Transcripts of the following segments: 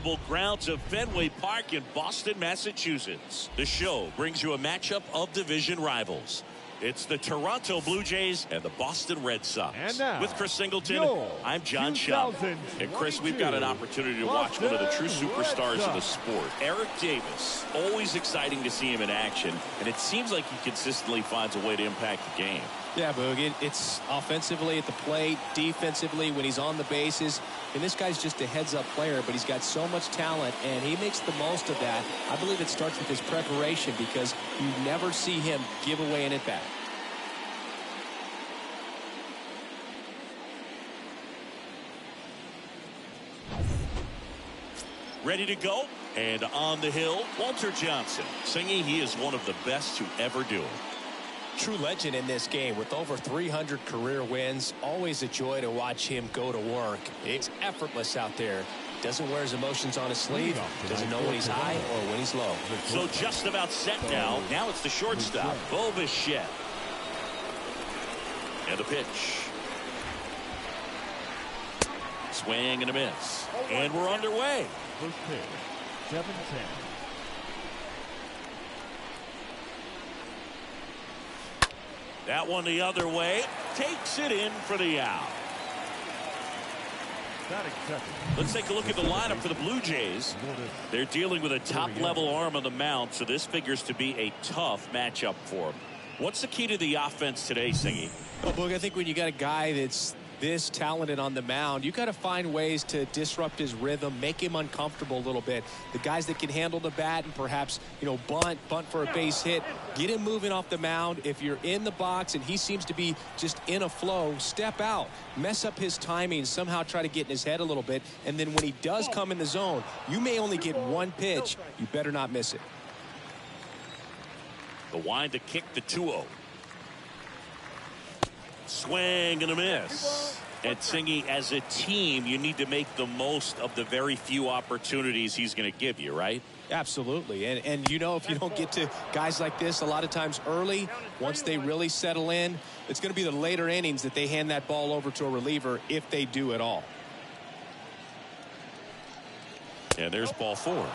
beautiful grounds of Fenway Park in Boston, Massachusetts. The show brings you a matchup of division rivals. It's the Toronto Blue Jays and the Boston Red Sox. And now, with Chris Singleton, I'm John Schaub. And Chris, we've got an opportunity to watch one of the true superstars of the sport. Eric Davis, always exciting to see him in action, and it seems like he consistently finds a way to impact the game. Yeah, Boog, it's offensively at the plate, defensively when he's on the bases. And this guy's just a heads-up player, but he's got so much talent, and he makes the most of that. I believe it starts with his preparation because you never see him give away an at-bat. Ready to go, and on the hill, Walter Johnson, singing he is one of the best to ever do it. True legend in this game with over 300 career wins. Always a joy to watch him go to work. It's effortless out there. Doesn't wear his emotions on his sleeve. Doesn't know when he's high or when he's low. So just about set now. Now it's the shortstop, Bo Bichette. And the pitch. Swing and a miss. And we're underway. First pitch, 7-10. That one the other way. Takes it in for the out. Let's take a look at the lineup for the Blue Jays. They're dealing with a top-level arm on the mound, so this figures to be a tough matchup for them. What's the key to the offense today, Singy? Well, Boog, I think when you got a guy that's this talented on the mound, you got to find ways to disrupt his rhythm, make him uncomfortable a little bit. The guys that can handle the bat and perhaps, bunt for a base hit, get him moving off the mound. If you're in the box and he seems to be just in a flow, step out, mess up his timing, somehow try to get in his head a little bit. And then when he does come in the zone, you may only get one pitch. You better not miss it. The wind to kick the 2-0. Swing and a miss. And Singy, as a team, you need to make the most of the very few opportunities he's going to give you, right? Absolutely. And if you don't get to guys like this a lot of times early, once they really settle in, it's going to be the later innings that they hand that ball over to a reliever if they do at all. And there's ball 4.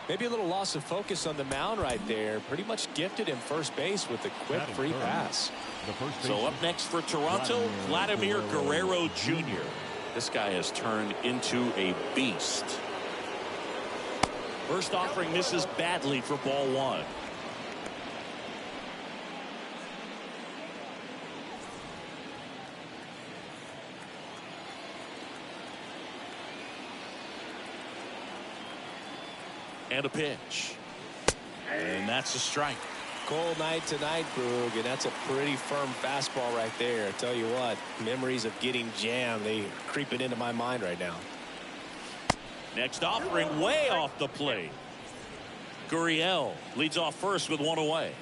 Maybe a little loss of focus on the mound right there. Pretty much gifted him first base with a quick free pass. So up next for Toronto, Vladimir Guerrero Jr. This guy has turned into a beast. First offering misses badly for ball 1. And a pitch. And that's a strike. Cold night tonight, Boog, and that's a pretty firm fastball right there. I tell you what, memories of getting jammed, they creeping into my mind right now. Next offering way off the plate. Gurriel leads off first with 1 away.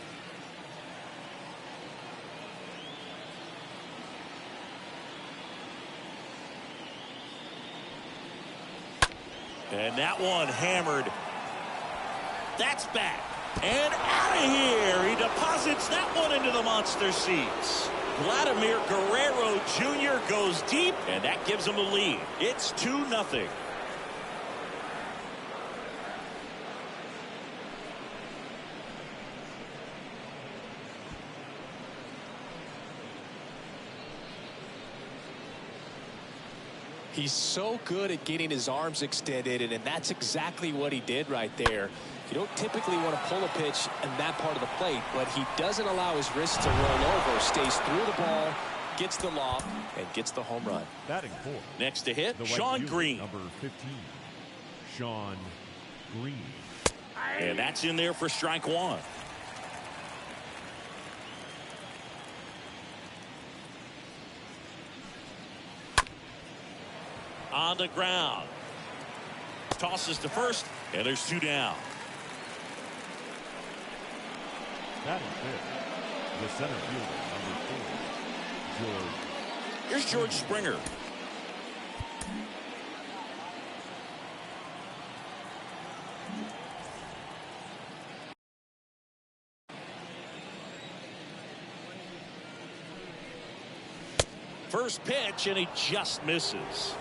And that one hammered. That's back and out of here. He deposits that one into the monster seats. Vladimir Guerrero Jr. goes deep, and that gives him the lead. It's 2-0. He's so good at getting his arms extended, and that's exactly what he did right there. You don't typically want to pull a pitch in that part of the plate, but he doesn't allow his wrist to roll over, stays through the ball, gets the loft, and gets the home run. Batting 4. Next to hit, Sean Green. Number 15, Sean Green. And that's in there for strike 1. On the ground. Tosses to first, and there's 2 down. Batting 5th, the center fielder, number 4, George. Here's George Springer. First pitch, and he just misses.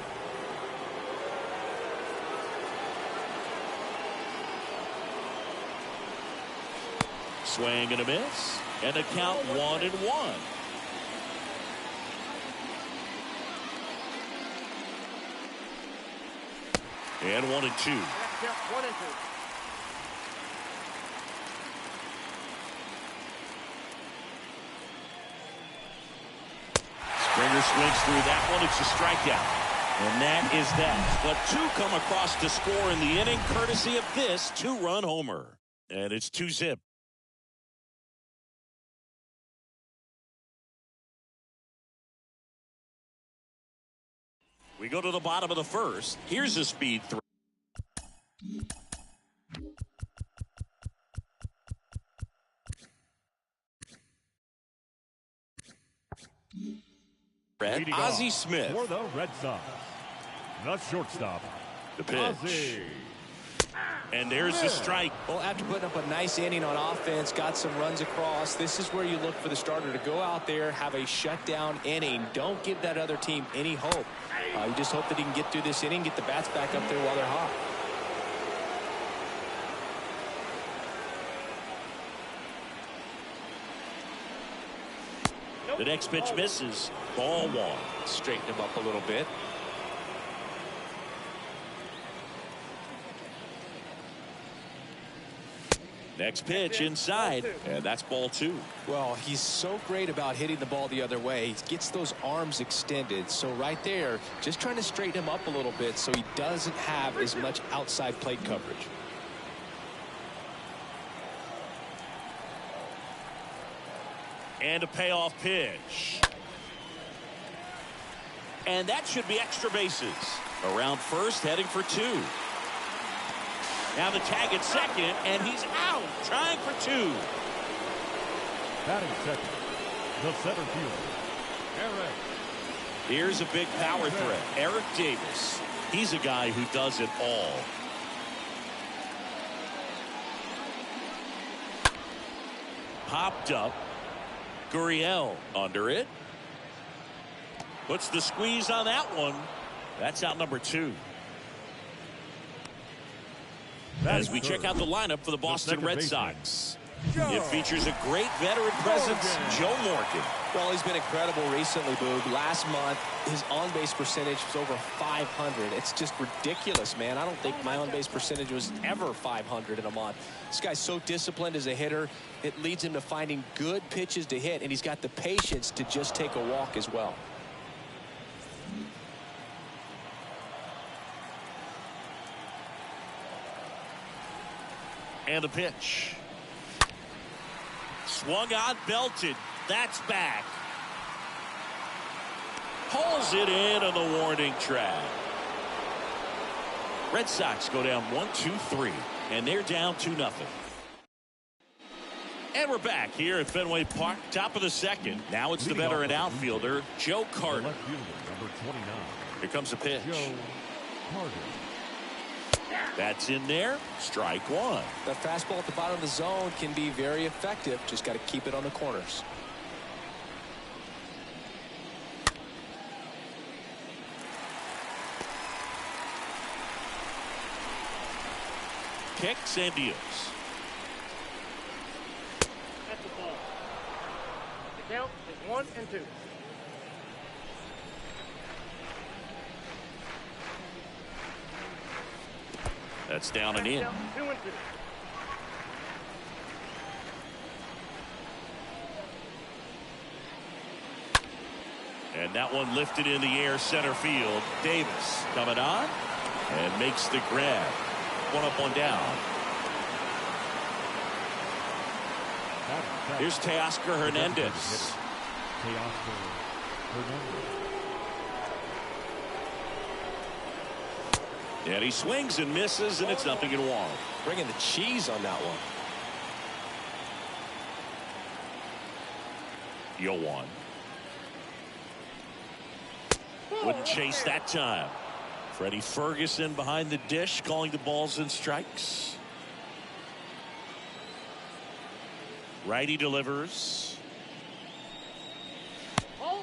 Swing and a miss. And the count 1-1. And 1-2. Springer swings through that one. It's a strikeout. And that is that. But two come across to score in the inning, courtesy of this two-run homer. And it's 2-zip. We go to the bottom of the first. Here's a speed throw. Ozzy Smith. For the Red Sox. The shortstop. The pitch. Ozzy. And there's the strike. Well, after putting up a nice inning on offense, got some runs across, this is where you look for the starter to go out there, have a shutdown inning. Don't give that other team any hope. You just hope that he can get through this inning, get the bats back up there while they're hot. The next pitch misses. Ball one. Straighten him up a little bit. Next pitch inside, and that's ball two. Well, he's so great about hitting the ball the other way. He gets those arms extended. So right there, just trying to straighten him up a little bit so he doesn't have as much outside plate coverage. And a payoff pitch. And that should be extra bases. Around first, heading for two. Now the tag at second, and he's out, trying for two. Batting second, the center fielder, Eric. Here's a big power threat, Eric Davis. He's a guy who does it all. Popped up. Gurriel under it. Puts the squeeze on that one. That's out number two. As we check out the lineup for the Boston Red Sox. It features a great veteran presence, Joe Morgan. Well, he's been incredible recently, Boog. Last month, his on-base percentage was over 500. It's just ridiculous, man. I don't think my on-base percentage was ever 500 in a month. This guy's so disciplined as a hitter. It leads him to finding good pitches to hit, and he's got the patience to just take a walk as well. And a pitch. Swung on, belted. That's back. Pulls it in on the warning track. Red Sox go down 1-2-3, and they're down 2-0. And we're back here at Fenway Park, top of the second. Now it's the veteran outfielder, Joe Carter. Left fielder, number 29. Here comes a pitch. Joe Carter. That's in there. Strike one. The fastball at the bottom of the zone can be very effective. Just got to keep it on the corners. Kicks and deals. That's the ball. The count is 1 and 2. That's down and in. 2 and 2. And that one lifted in the air, center field. Davis coming on and makes the grab. One up, one down. Here's Teoscar Hernandez. Teoscar Hernandez. And he swings and misses, and it's 0-1. Bringing the cheese on that one. 0-1. Wouldn't chase that time. Freddie Ferguson behind the dish, calling the balls and strikes. Righty delivers.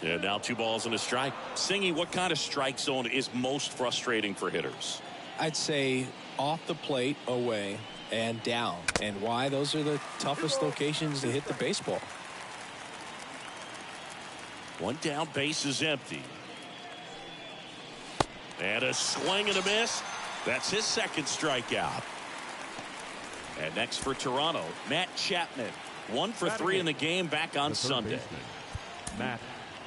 And now 2 balls and a strike. Singy, what kind of strike zone is most frustrating for hitters? I'd say off the plate, away, and down. And why? Those are the toughest locations to hit the baseball. One down, base is empty. And a swing and a miss. That's his second strikeout. And next for Toronto, Matt Chapman. 1 for 3 in the game back on Sunday. Matt.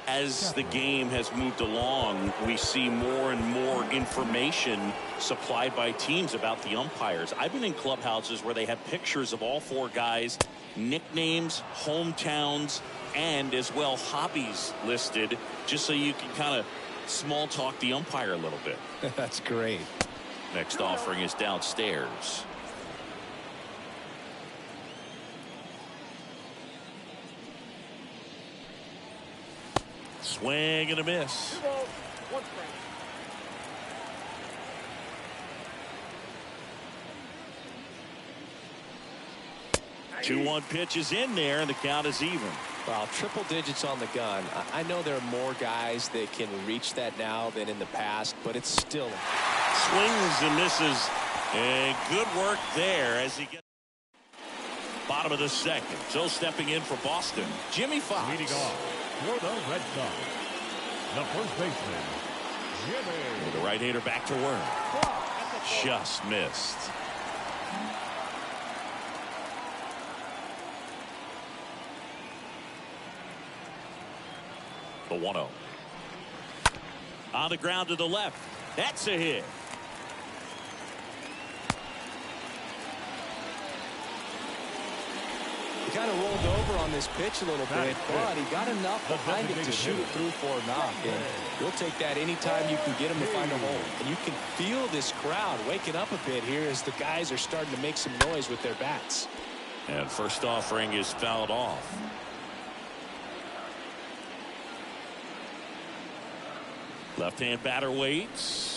As the game has moved along, we see more and more information supplied by teams about the umpires. I've been in clubhouses where they have pictures of all 4 guys, nicknames, hometowns, and as well hobbies listed, just so you can kind of small talk the umpire a little bit. That's great. Next offering is downstairs. Swing and a miss. 2 balls, 1 strike. 2-1 pitch is in there, and the count is even. Well, triple digits on the gun. I know there are more guys that can reach that now than in the past, but it's still. Swings and misses. And good work there as he gets bottom of the second. So stepping in for Boston, Jimmy Fox. Leading off for the Red Sox, the first baseman, Jimmy. The right-hander back to work. Just missed. The 1-0. On the ground to the left. That's a hit. He kind of rolled over on this pitch a little bit, but he got enough behind it to shoot it through for a knock. And you'll take that anytime you can get him to find a hole. And you can feel this crowd waking up a bit here as the guys are starting to make some noise with their bats. And first offering is fouled off. Left-hand batter waits.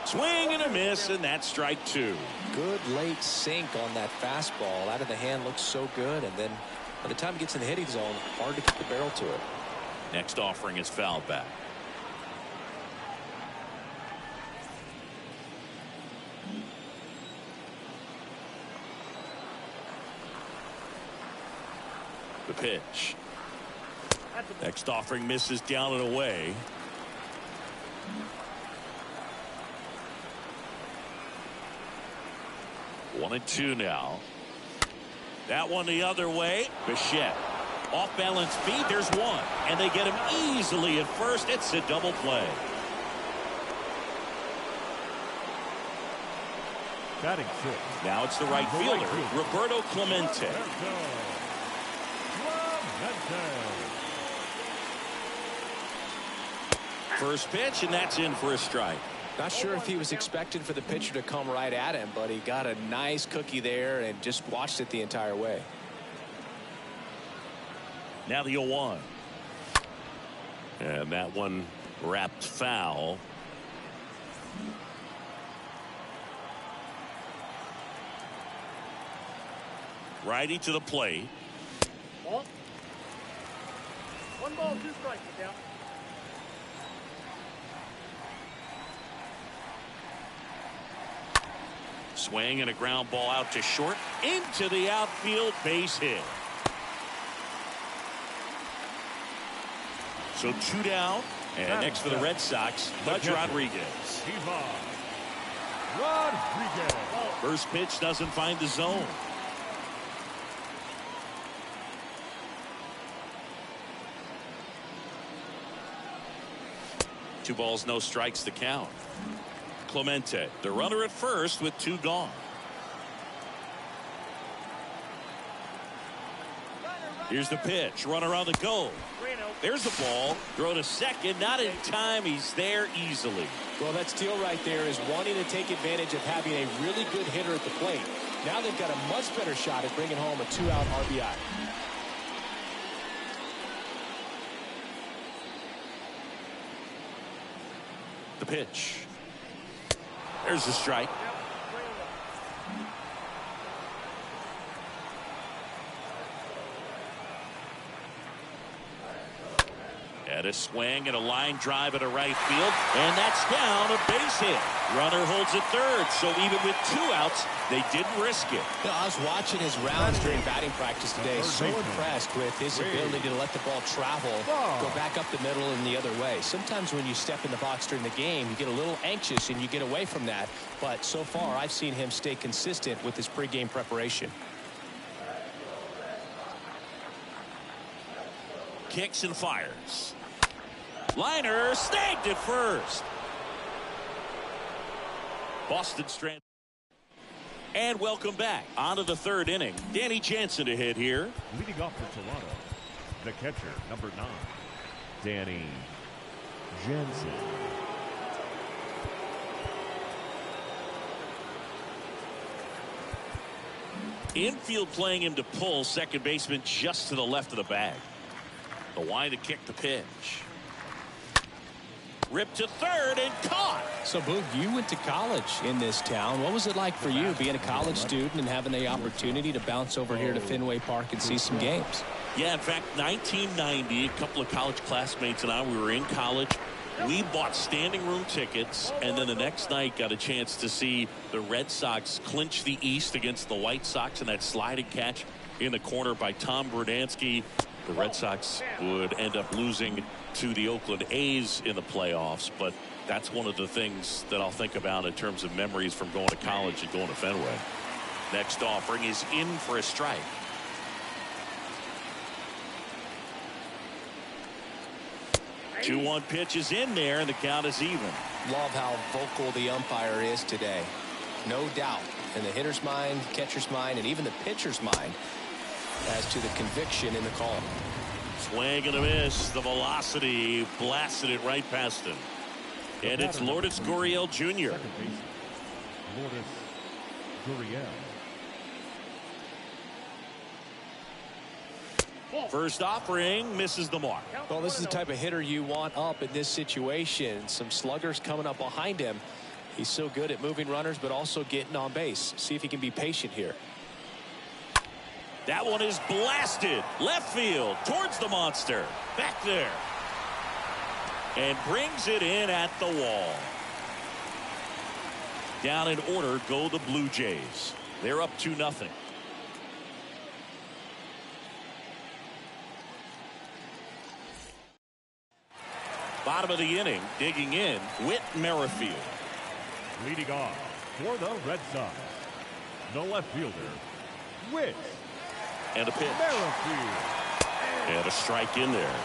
Swing and a miss, and that's strike 2. Good late sink on that fastball. Out of the hand looks so good, and then by the time it gets in the hitting zone, hard to get the barrel to it. Next offering is fouled back. The pitch. Next offering misses down and away. One and 2 now. That one the other way. Bichette. Off balance feet. There's one. And they get him easily at first. It's a double play. Batting 6. Now it's the right fielder, Roberto Clemente. First pitch, and that's in for a strike. Not sure if he was expecting for the pitcher to come right at him, but he got a nice cookie there and just watched it the entire way. Now the 0-1. And that one wrapped foul. Righty to the plate. Ball. 1 ball, 2 strikes, count. Swing and a ground ball out to short. Into the outfield, base hit. So 2 down. And next for the Red Sox, Bud Rodriguez. Rodriguez. First pitch doesn't find the zone. Two balls, no strikes to count. Clemente, the runner at first with 2 gone. Here's the pitch. Runner on the go. There's the ball. Throw to second. Not in time. He's there easily. Well, that steal right there is wanting to take advantage of having a really good hitter at the plate. Now they've got a much better shot at bringing home a 2-out RBI. The pitch. There's the strike. And a swing and a line drive at a right field, and that's down, a base hit. Runner holds at third, so even with 2 outs, they didn't risk it. You know, I was watching his rounds during batting practice today. So impressed with his ability to let the ball travel, go back up the middle and the other way. Sometimes when you step in the box during the game, you get a little anxious and you get away from that. But so far, I've seen him stay consistent with his pregame preparation. Kicks and fires. Liner snagged at first. Boston strand. And welcome back. On to the 3rd inning. Danny Jansen to hit here. Leading off for Toronto, the catcher, number 9, Danny Jansen. Infield playing him to pull. Second baseman just to the left of the bag. The wind to kick the pitch. Ripped to third and caught. So, Boog, you went to college in this town. What was it like for you being a college student and having the opportunity to bounce over here to Fenway Park and see some games? Yeah, in fact, 1990, a couple of college classmates and I, we were in college. We bought standing room tickets, and then the next night got a chance to see the Red Sox clinch the East against the White Sox in that sliding catch in the corner by Tom Brudansky. The Red Sox would end up losing to the Oakland A's in the playoffs, but that's one of the things that I'll think about in terms of memories from going to college and going to Fenway. Next offering is in for a strike. Two 1 pitch is in there, and the count is even. Love how vocal the umpire is today. No doubt in the hitter's mind, catcher's mind, and even the pitcher's mind as to the conviction in the call. Swing and a miss. The velocity blasted it right past him. And it's Lourdes Gurriel Jr. Lourdes Gurriel. First offering misses the mark. Well, this is the type of hitter you want up in this situation. Some sluggers coming up behind him. He's so good at moving runners, but also getting on base. See if he can be patient here. That one is blasted left field towards the monster. Back there. And brings it in at the wall. Down in order go the Blue Jays. They're up 2-0. Bottom of the inning, digging in, Whit Merrifield. Leading off for the Red Sox, the left fielder, Whit. And a pitch. Merrifield. And a strike in there.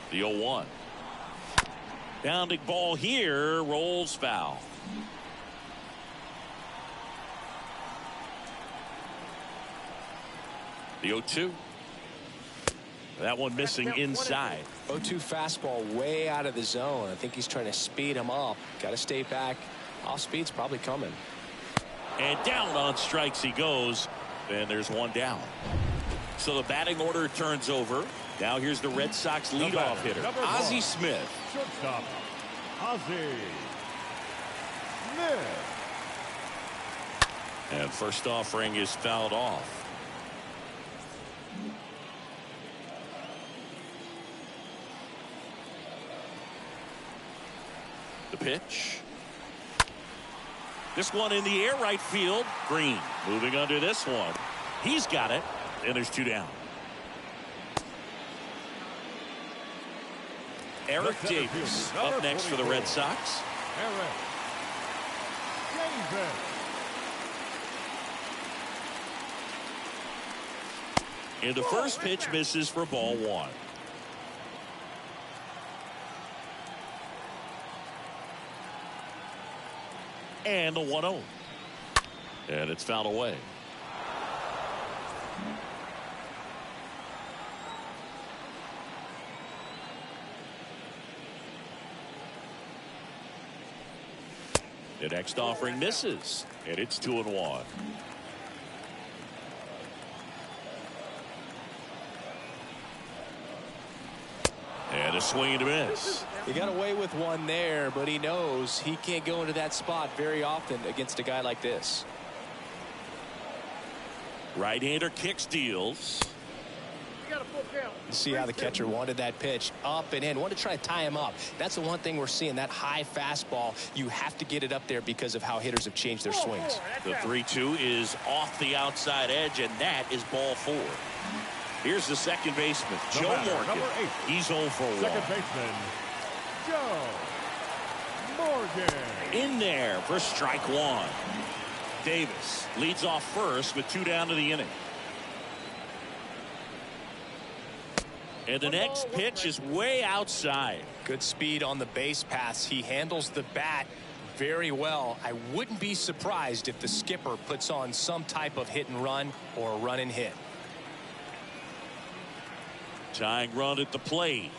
The 0-1. Bounding ball here, rolls foul. The 0-2. That one missing inside. 0-2 fastball way out of the zone. I think he's trying to speed him up. Got to stay back. Off speed's probably coming. And down on strikes he goes. And there's one down. So the batting order turns over. Now here's the Red Sox leadoff hitter, Ozzy Smith. Shortstop, Ozzy Smith. And first offering is fouled off. The pitch. This one in the air right field. Green moving under this one. He's got it. And there's two down. Eric Davis up next for the Red Sox. Eric Davis. And the first pitch misses for ball one. And the 1-0. And it's fouled away. The next offering misses. And it's 2-1. And a swing and a miss. He got away with one there, but he knows he can't go into that spot very often against a guy like this. Right-hander kicks, deals. You got a full count. You see how the catcher wanted that pitch up and in. Wanted to try to tie him up. That's the one thing we're seeing, that high fastball. You have to get it up there because of how hitters have changed their swings. The 3-2 is off the outside edge, and that is ball 4. Here's the second baseman, Joe Morgan. Number 8. He's 0 for 1. Second baseman, Joe Morgan. In there for strike 1. Davis leads off first with 2 down to the inning. And the next pitch is way outside. Good speed on the base paths. He handles the bat very well. I wouldn't be surprised if the skipper puts on some type of hit and run or a run and hit. Tying run at the plate.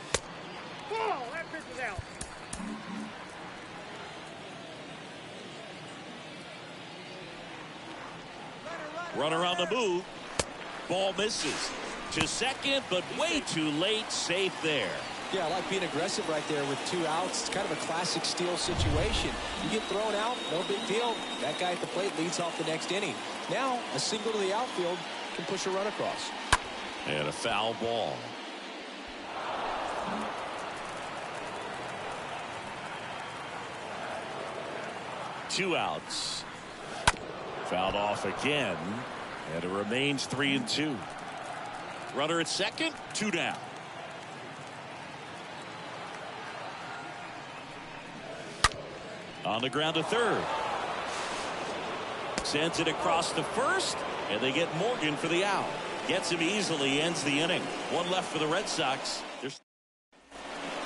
Ball, that pitch is out. Runner on the move. Ball misses to second, but way too late. Safe there. Yeah, I like being aggressive right there with 2 outs. It's kind of a classic steal situation. You get thrown out, no big deal. That guy at the plate leads off the next inning. Now, a single to the outfield can push a run across. And a foul ball. Two outs. Fouled off again, and it remains 3-2. Runner at second, 2 down. On the ground to third. Sends it across to first, and they get Morgan for the out. Gets him easily, ends the inning. 1 left for the Red Sox.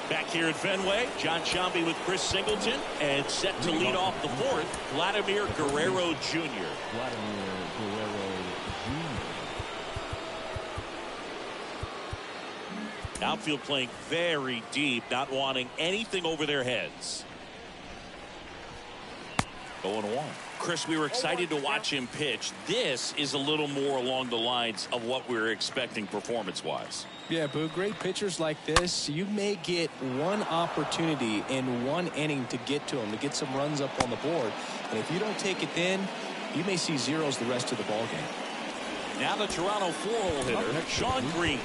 Back here at Fenway, John Sciambi with Chris Singleton, and set to lead off the 4th, Vladimir Guerrero Jr. Vladimir Guerrero Jr. Outfield playing very deep, not wanting anything over their heads. 0-1. Chris, we were excited to watch him pitch. This is a little more along the lines of what we were expecting performance-wise. Yeah, Boo, great pitchers like this, you may get one opportunity in one inning to get to them, to get some runs up on the board. And if you don't take it then, you may see zeros the rest of the ball game. Now the Toronto 4-hole hitter, Sean Green.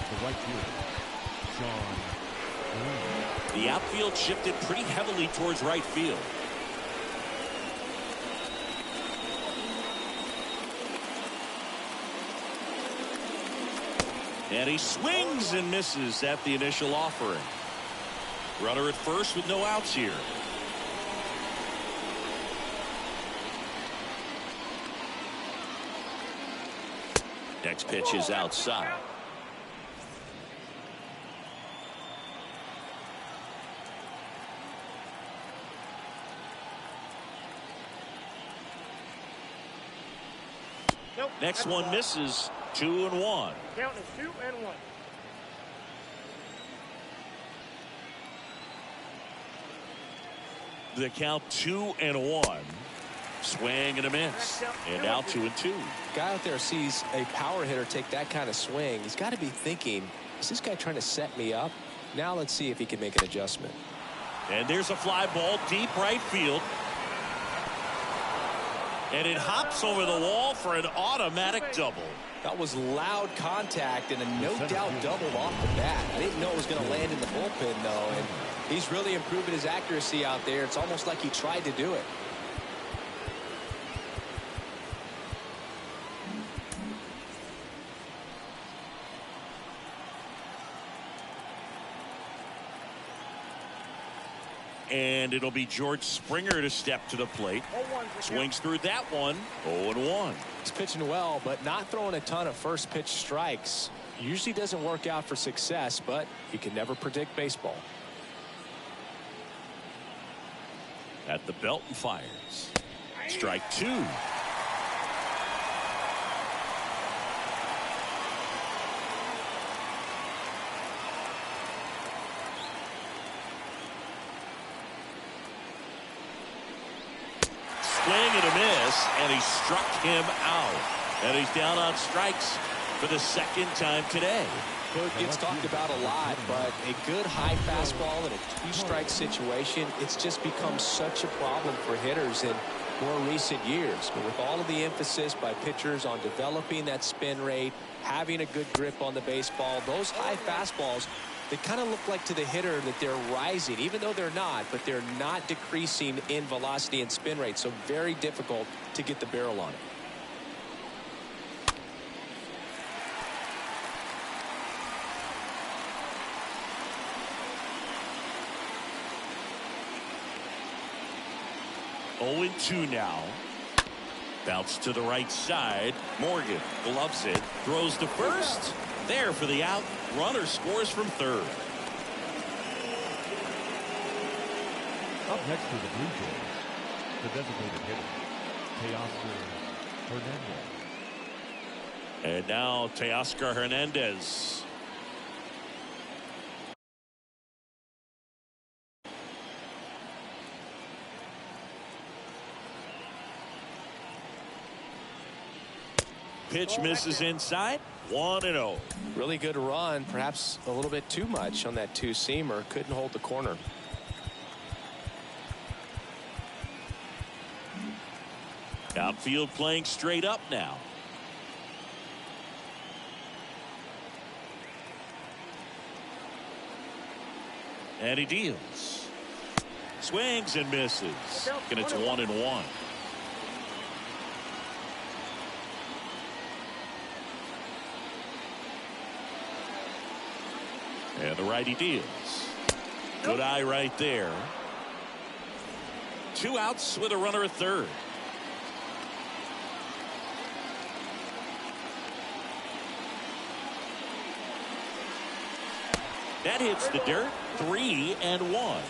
The right fielder, Sean Green. The outfield shifted pretty heavily towards right field. And he swings and misses at the initial offering. Runner at first with no outs here. Next pitch is outside. Nope. Next one misses. 2-1. Count is 2-1. The count 2-1. Swing and a miss. And now 2-2. Guy out there sees a power hitter take that kind of swing. He's got to be thinking, is this guy trying to set me up? Now let's see if he can make an adjustment. And there's a fly ball deep right field. And it hops over the wall for an automatic double. That was loud contact and a no-doubt double off the bat. I didn't know it was going to land in the bullpen, though. And he's really improving his accuracy out there. It's almost like he tried to do it. And it'll be George Springer to step to the plate. Swings through that one. 0-1. He's pitching well, but not throwing a ton of first pitch strikes. Usually doesn't work out for success, but you can never predict baseball. At the belt and fires. Strike 2. Swing and a miss, and he struck him out. And he's down on strikes for the second time today. It gets talked about a lot, but a good high fastball in a 2-strike situation, it's just become such a problem for hitters. And more recent years. But with all of the emphasis by pitchers on developing that spin rate, having a good grip on the baseball, those high fastballs, they kind of look like to the hitter that they're rising, even though they're not, but they're not decreasing in velocity and spin rate. So very difficult to get the barrel on it. Oh and 2 now. Bounce to the right side. Morgan gloves it. Throws to first. There for the out. Runner scores from third. Up next for the Blue Jays, the designated hitter, Teoscar Hernandez. And now Teoscar Hernandez. Pitch misses inside. 1-0. Really good run, perhaps a little bit too much on that two-seamer. Couldn't hold the corner. Outfield playing straight up now. And he deals. Swings and misses. And it's 1-1. And the righty deals. Good eye right there. 2 outs with a runner at third. That hits the dirt. 3-1.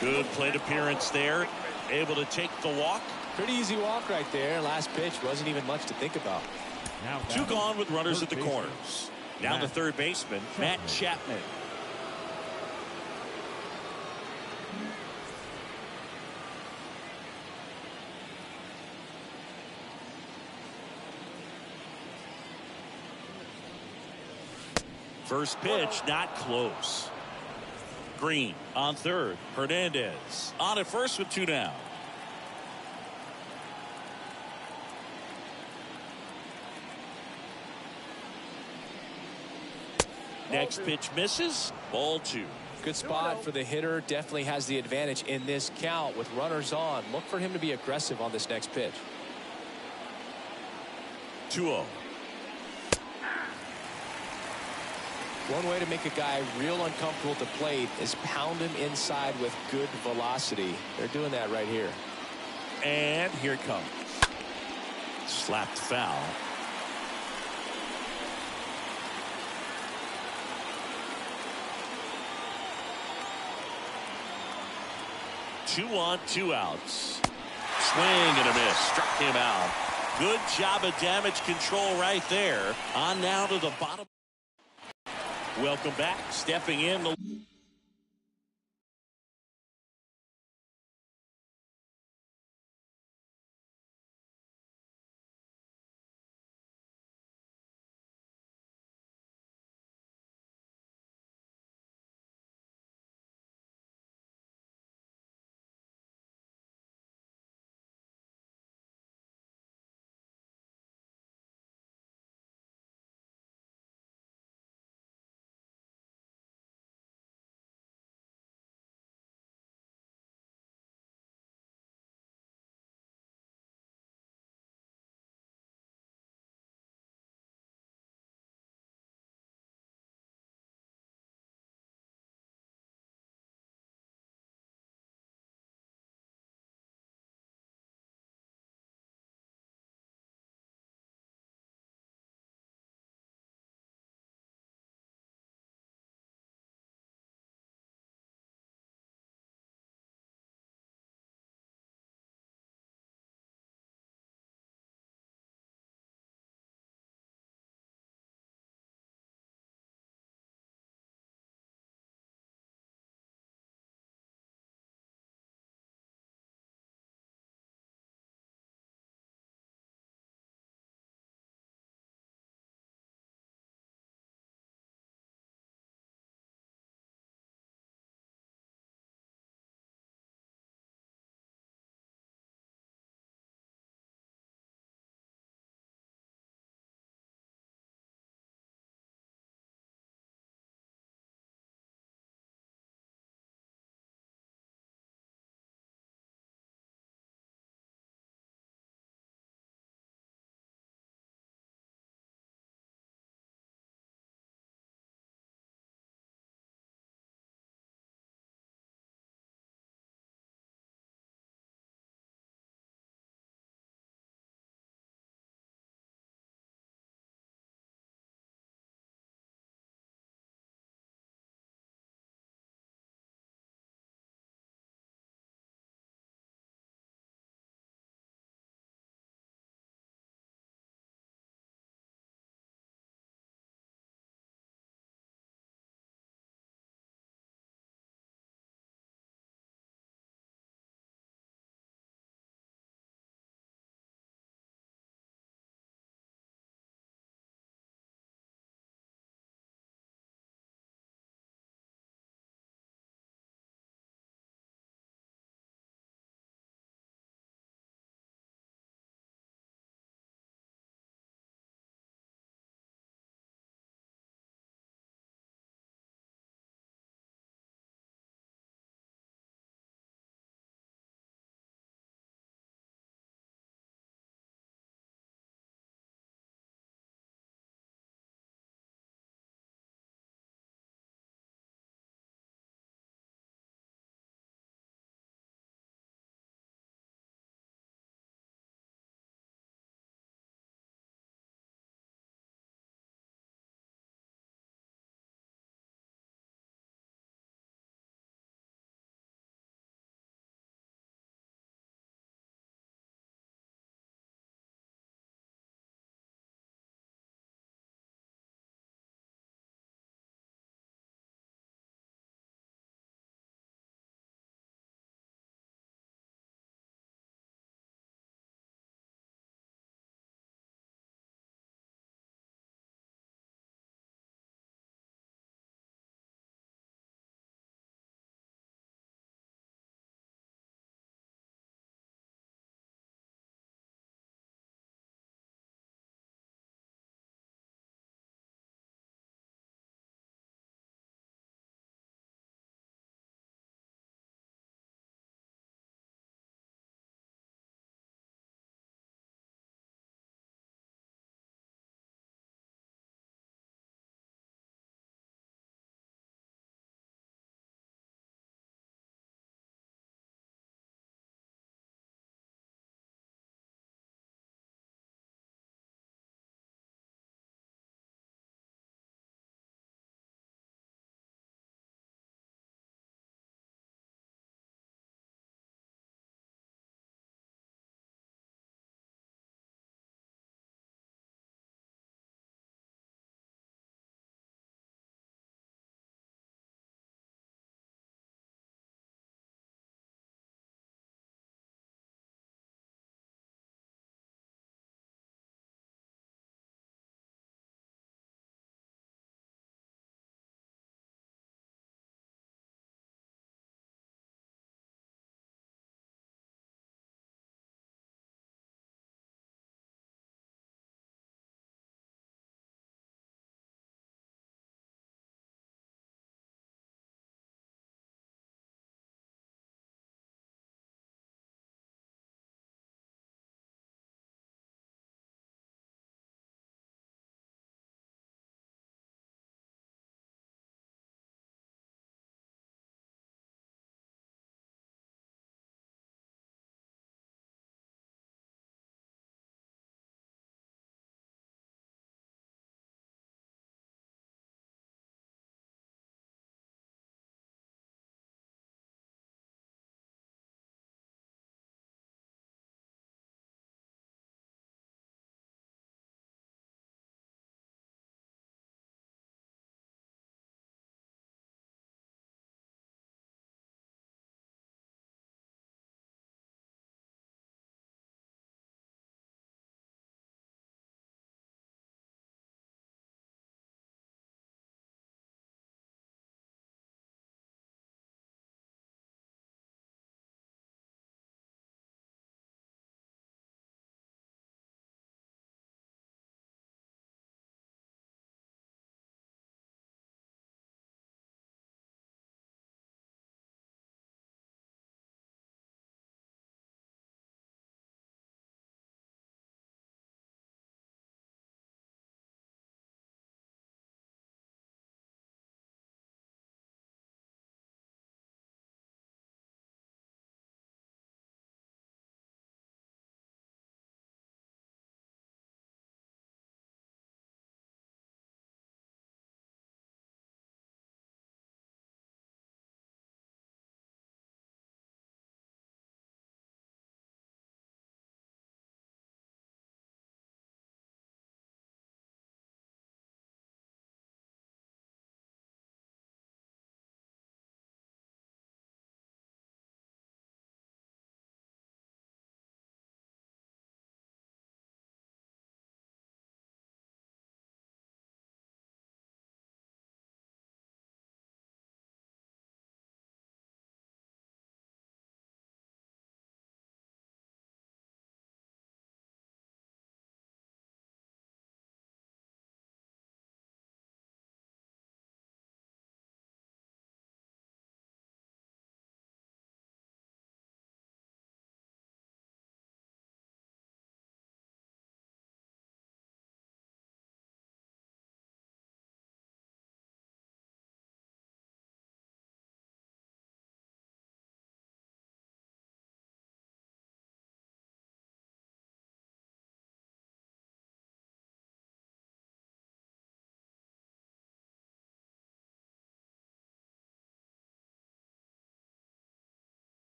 Good plate appearance there. Able to take the walk. Pretty easy walk right there. Last pitch wasn't even much to think about. Now 2 gone with runners at the corners. Down to third baseman, Matt Chapman. First pitch, not close. Green on third. Hernandez on at first with 2 down. Next pitch misses. Ball 2. Good spot for the hitter. Definitely has the advantage in this count with runners on. Look for him to be aggressive on this next pitch. 2-0. One way to make a guy real uncomfortable at the plate is pound him inside with good velocity. They're doing that right here. And here it comes. Slapped foul. Two on, 2 outs. Swing and a miss. Struck him out. Good job of damage control right there. On now to the bottom. Welcome back. Stepping in.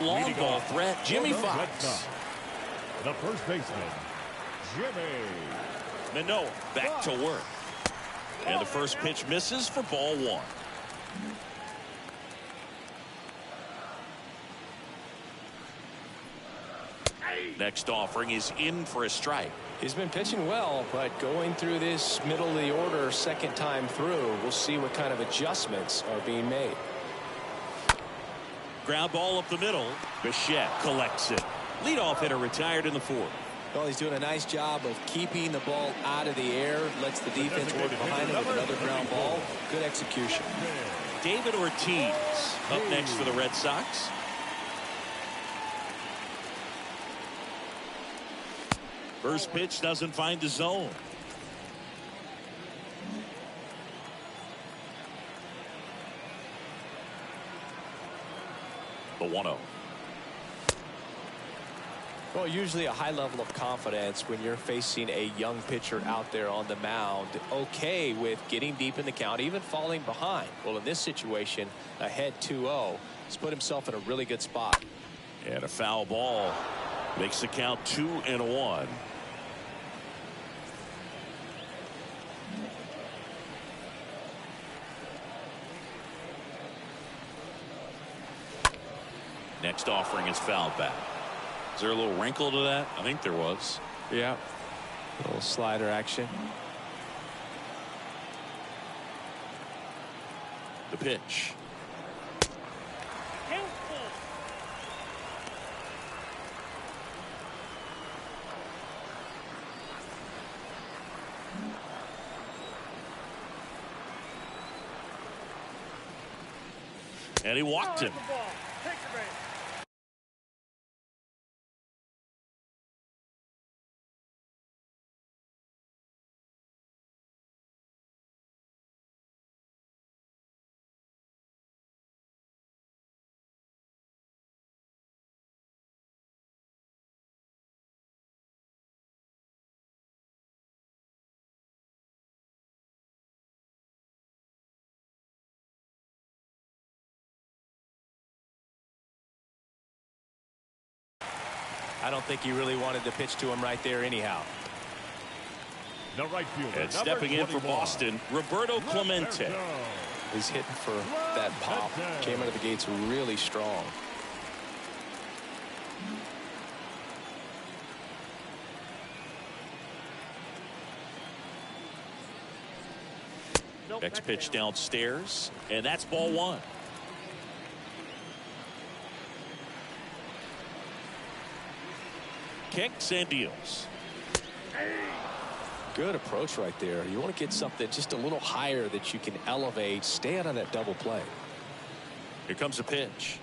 Long ball threat, Jimmy Fox. The first baseman, Jimmy. Manoah back to work. And the first pitch misses for ball one. Next offering is in for a strike. He's been pitching well, but going through this middle of the order second time through, we'll see what kind of adjustments are being made. Ground ball up the middle. Bichette collects it. Leadoff hitter retired in the fourth. Well, he's doing a nice job of keeping the ball out of the air. Lets the defense work behind him with another ground ball. Good execution. David Ortiz up next for the Red Sox. First pitch doesn't find the zone. The 1-0. Well, usually a high level of confidence when you're facing a young pitcher out there on the mound. Okay with getting deep in the count, even falling behind. Well, in this situation, ahead 2-0, he's put himself in a really good spot. And a foul ball makes the count 2-1. Next offering is fouled back. Is there a little wrinkle to that? I think there was. Yeah. A little slider action. The pitch. And he walked him. I don't think he really wanted to pitch to him right there anyhow. The right fielder. And stepping in for Boston, Roberto Clemente. He's hitting for that pop. Came out of the gates really strong. Next pitch downstairs, and that's ball one. Kicks and deals. Good approach right there. You want to get something just a little higher that you can elevate. Stay out of that double play. Here comes a pitch.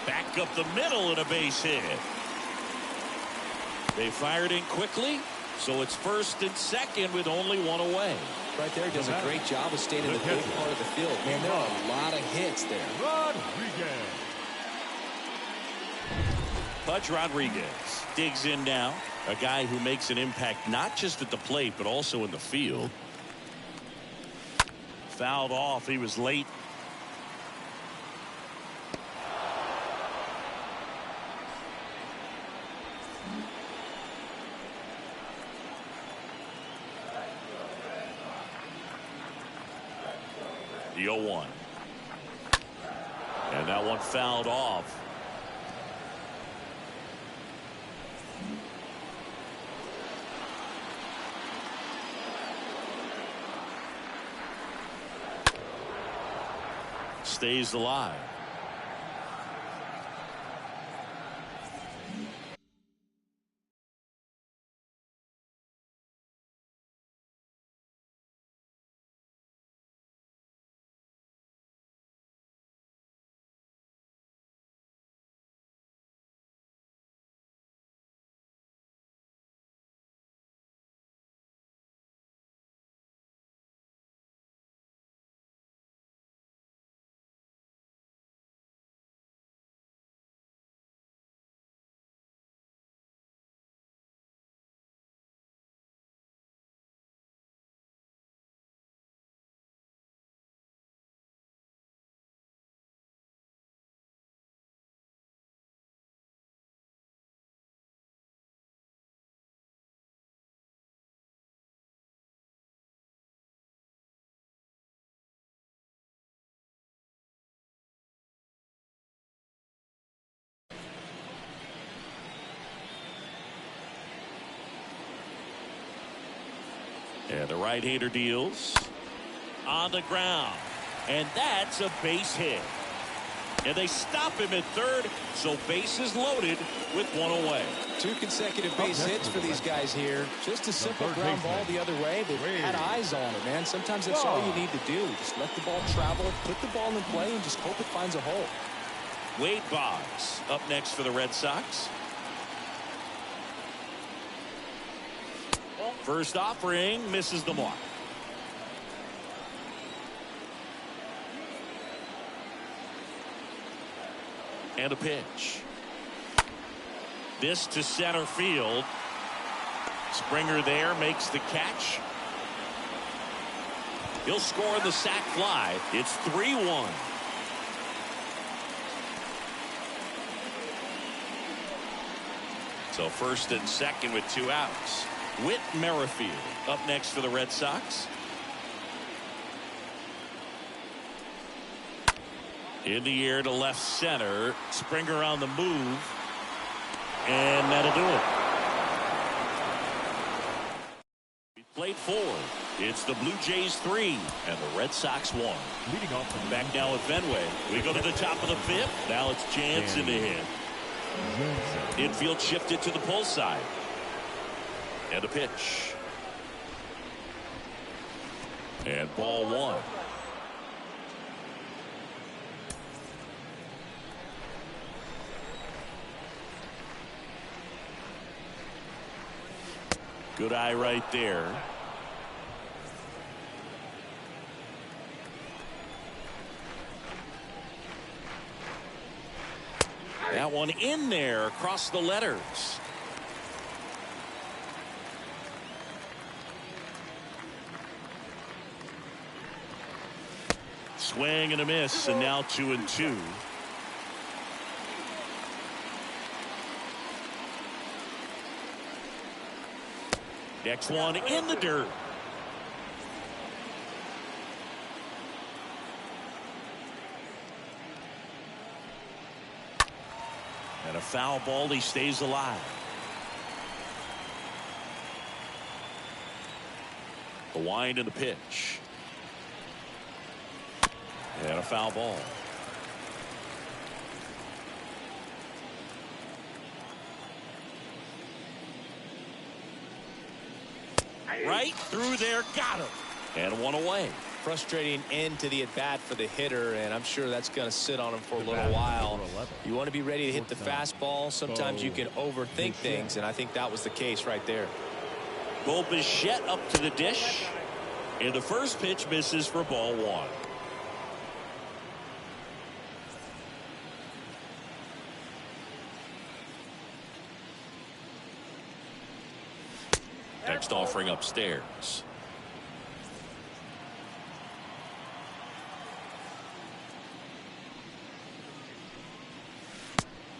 Back up the middle and a base hit. They fired in quickly, so it's first and second with only one away. Right there, does a great job of staying in the big part of the field. Man, there are a lot of hits there. Pudge Rodriguez digs in now. A guy who makes an impact not just at the plate, but also in the field. Fouled off. He was late. The 0-1. And that one fouled off. Stays alive. right-hander deals on the ground, and that's a base hit. And they stop him at third, so bases loaded with one away. 2 consecutive base hits for these guys here. Just a simple ground ball the other way. They've had eyes on it, man. Sometimes that's all you need to do. Just let the ball travel, put the ball in play, and just hope it finds a hole. Wade Boggs up next for the Red Sox. First offering misses the mark. And a pitch. This to center field. Springer there makes the catch. He'll score the sac fly. It's 3-1. So first and second with 2 outs. Whit Merrifield up next for the Red Sox. In the air to left center. Springer on the move. And that'll do it. Plate 4. It's the Blue Jays 3 and the Red Sox 1. Leading off from Back now at Fenway. We go to the top of the 5th. Now it's Jansen to hit. Infield shifted to the pull side. And a pitch. And ball 1. Good eye right there. That one in there across the letters. Swing and a miss, and now 2-2. Next one in the dirt. And a foul ball. He stays alive. The wind and the pitch. And a foul ball. Right through there, got him. And one away. Frustrating end to the at-bat for the hitter, and I'm sure that's going to sit on him for a little while. You want to be ready to hit the fastball. Sometimes you can overthink things, and I think that was the case right there. Bo Bichette up to the dish. And the first pitch misses for ball 1. Next offering upstairs.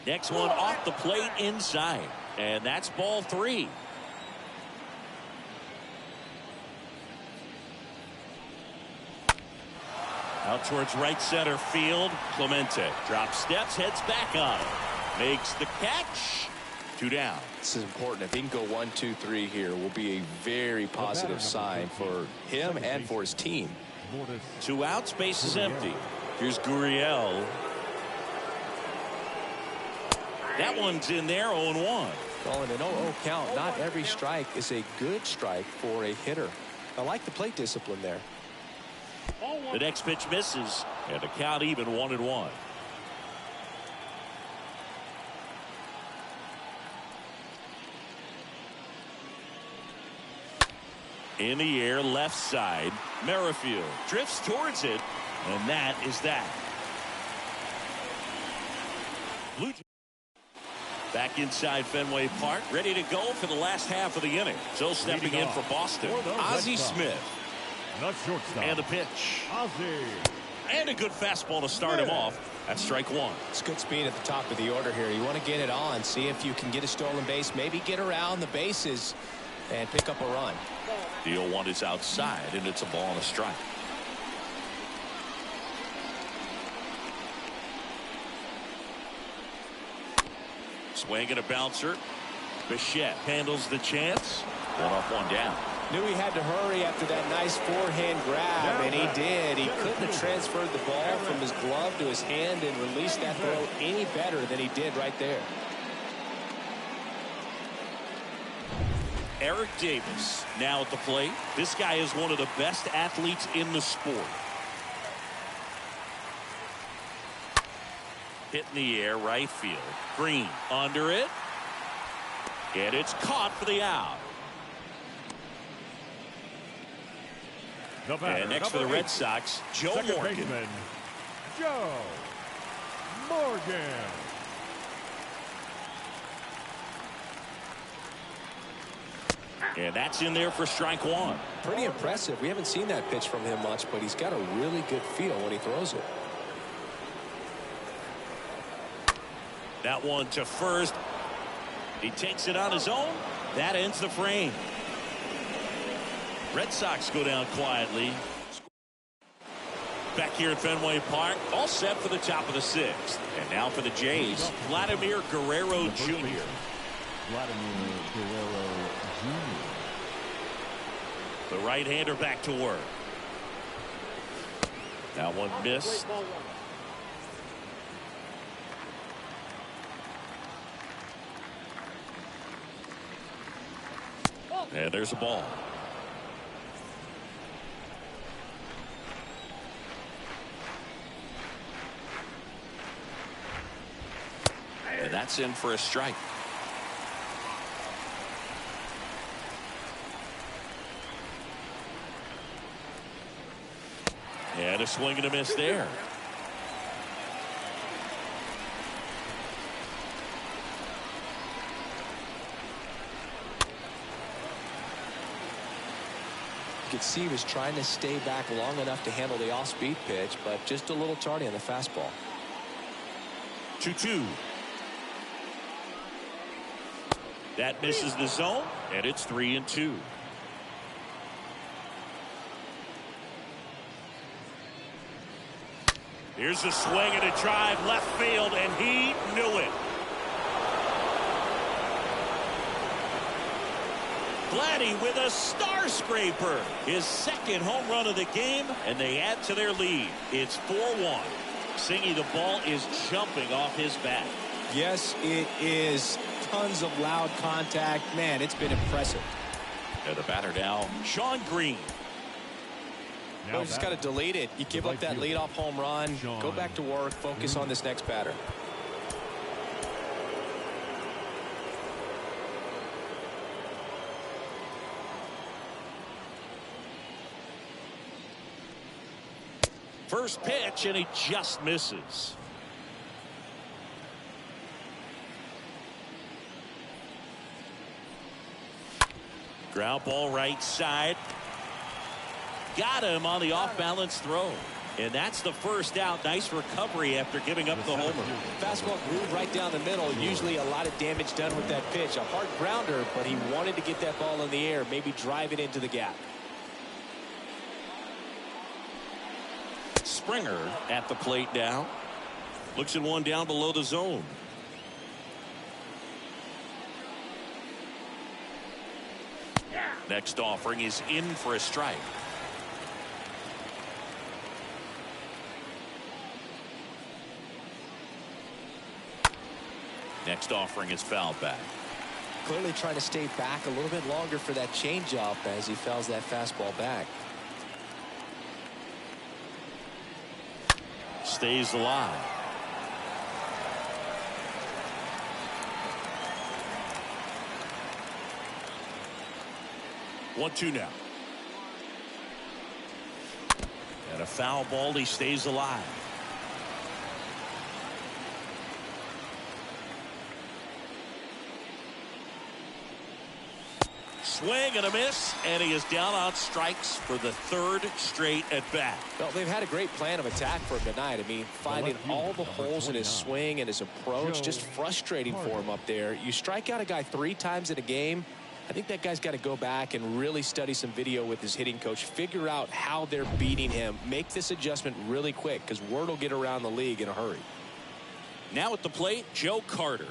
Next one off the plate inside. And that's ball 3. Out towards right center field. Clemente drops steps, heads back on it. Makes the catch. 2 down. This is important. If he can go 1, 2, 3 here, will be a very positive sign for him and for his team. 2 outs, base is empty. Here's Gurriel. That one's in there, 0-1. Calling an 0-0 count. Not every strike is a good strike for a hitter. I like the plate discipline there. The next pitch misses, and the count even 1-1. In the air, left side. Merrifield drifts towards it, and that is that. Blue back inside Fenway Park, ready to go for the last half of the inning. So stepping in for Boston, Ozzy Smith. And the pitch. Ozzy. And a good fastball to start him off. That's strike 1. It's good speed at the top of the order here. You want to get it on, see if you can get a stolen base, maybe get around the bases and pick up a run. The 0-1 is outside, and it's a ball and a strike. Swing and a bouncer. Bichette handles the chance. 1 up, 1 down. Knew he had to hurry after that nice forehand grab, and he did. He couldn't have transferred the ball from his glove to his hand and released that throw any better than he did right there. Eric Davis now at the plate. This guy is one of the best athletes in the sport. Hit in the air, right field. Green under it. And it's caught for the out. And next for the Red Sox, Joe Morgan. Baseman, Joe Morgan. And that's in there for strike one. Pretty impressive. We haven't seen that pitch from him much, but he's got a really good feel when he throws it. That one to first. He takes it on his own. That ends the frame. Red Sox go down quietly. Back here at Fenway Park, all set for the top of the sixth. And now for the Jays, Vladimir Guerrero Jr. Vladimir Guerrero Jr. The right-hander back to work. That one missed. And there's a ball. And that's in for a strike. And a swing and a miss there. You could see he was trying to stay back long enough to handle the off-speed pitch, but just a little tardy on the fastball. 2-2. That misses the zone, and it's 3-2. Here's a swing and a drive left field, and he knew it. Vladdy with a star scraper. His second home run of the game, and they add to their lead. It's 4-1. Singy, the ball is jumping off his bat. Yes, it is. Tons of loud contact. Man, it's been impressive. And the batter now, Sean Green. Well, you just got to delete it. You give up that leadoff home run. Go back to work. Focus on this next batter. First pitch, and he just misses. Ground ball right side. Got him on the off-balance throw. And that's the first out. Nice recovery after giving up the homer. Fastball groove right down the middle. Usually a lot of damage done with that pitch. A hard grounder, but he wanted to get that ball in the air. Maybe drive it into the gap. Springer at the plate now. Looks at one down below the zone. Next offering is in for a strike. Next offering is fouled back. Clearly trying to stay back a little bit longer for that changeup as he fouls that fastball back. Stays alive. One-two now. And a foul ball. He stays alive. Swing and a miss, and he is down on strikes for the third straight at bat. Well, they've had a great plan of attack for him tonight. I mean, finding all the holes in his swing and his approach, just frustrating for him up there. You strike out a guy 3 times in a game. I think that guy's got to go back and really study some video with his hitting coach, figure out how they're beating him, make this adjustment really quick because word will get around the league in a hurry. Now at the plate, Joe Carter.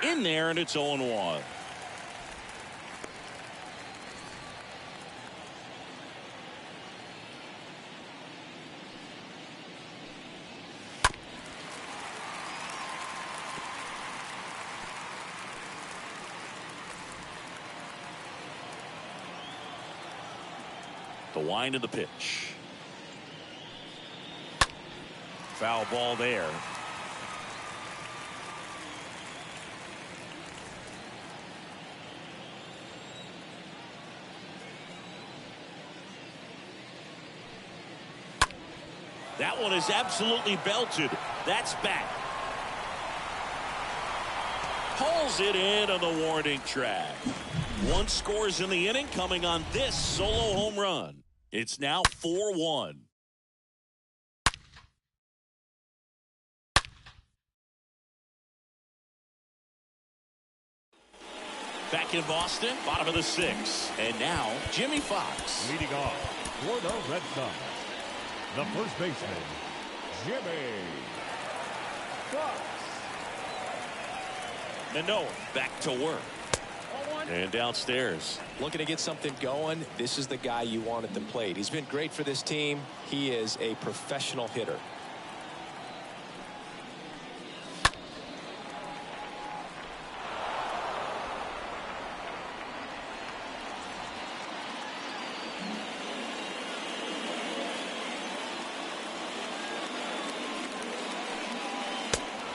In there, and it's 0-1. The wind of the pitch. Foul ball there. That one is absolutely belted. That's back. Pulls it in on the warning track. One scores in the inning coming on this solo home run. It's now 4-1. Back in Boston, bottom of the 6th. And now, Jimmy Fox. Leading off for the Red Sox, the first baseman, Jimmy Fox. Manoah back to work. And downstairs. Looking to get something going. This is the guy you want at the plate. He's been great for this team. He is a professional hitter.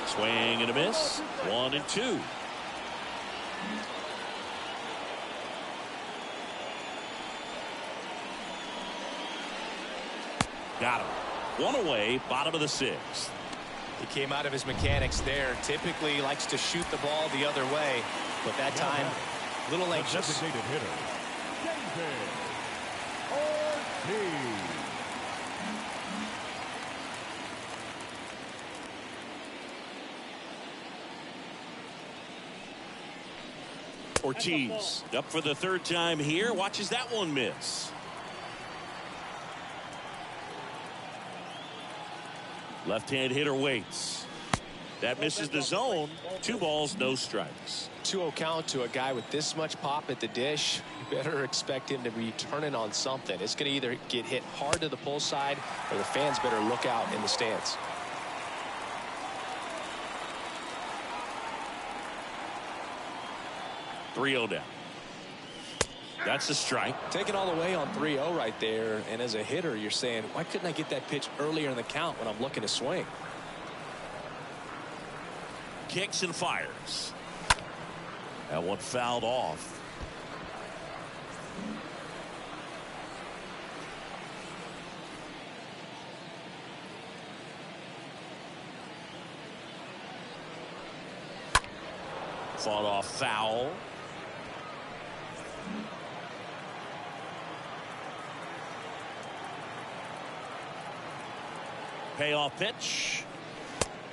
Swing and a miss. 1-2. Got him. One away, bottom of the 6th. He came out of his mechanics there. Typically likes to shoot the ball the other way, but that time, a little anxious. Designated hitter, David Ortiz. Ortiz up for the 3rd time here. Watches that one miss. Left-hand hitter waits. That misses the zone. 2 balls, no strikes. 2-0 count to a guy with this much pop at the dish. You better expect him to be turning on something. It's going to either get hit hard to the pull side, or the fans better look out in the stands. .3-0 down. That's a strike. Taking all the way on 3-0 right there. And as a hitter, you're saying, why couldn't I get that pitch earlier in the count when I'm looking to swing? Kicks and fires. That one fouled off. Fought off foul. Payoff pitch.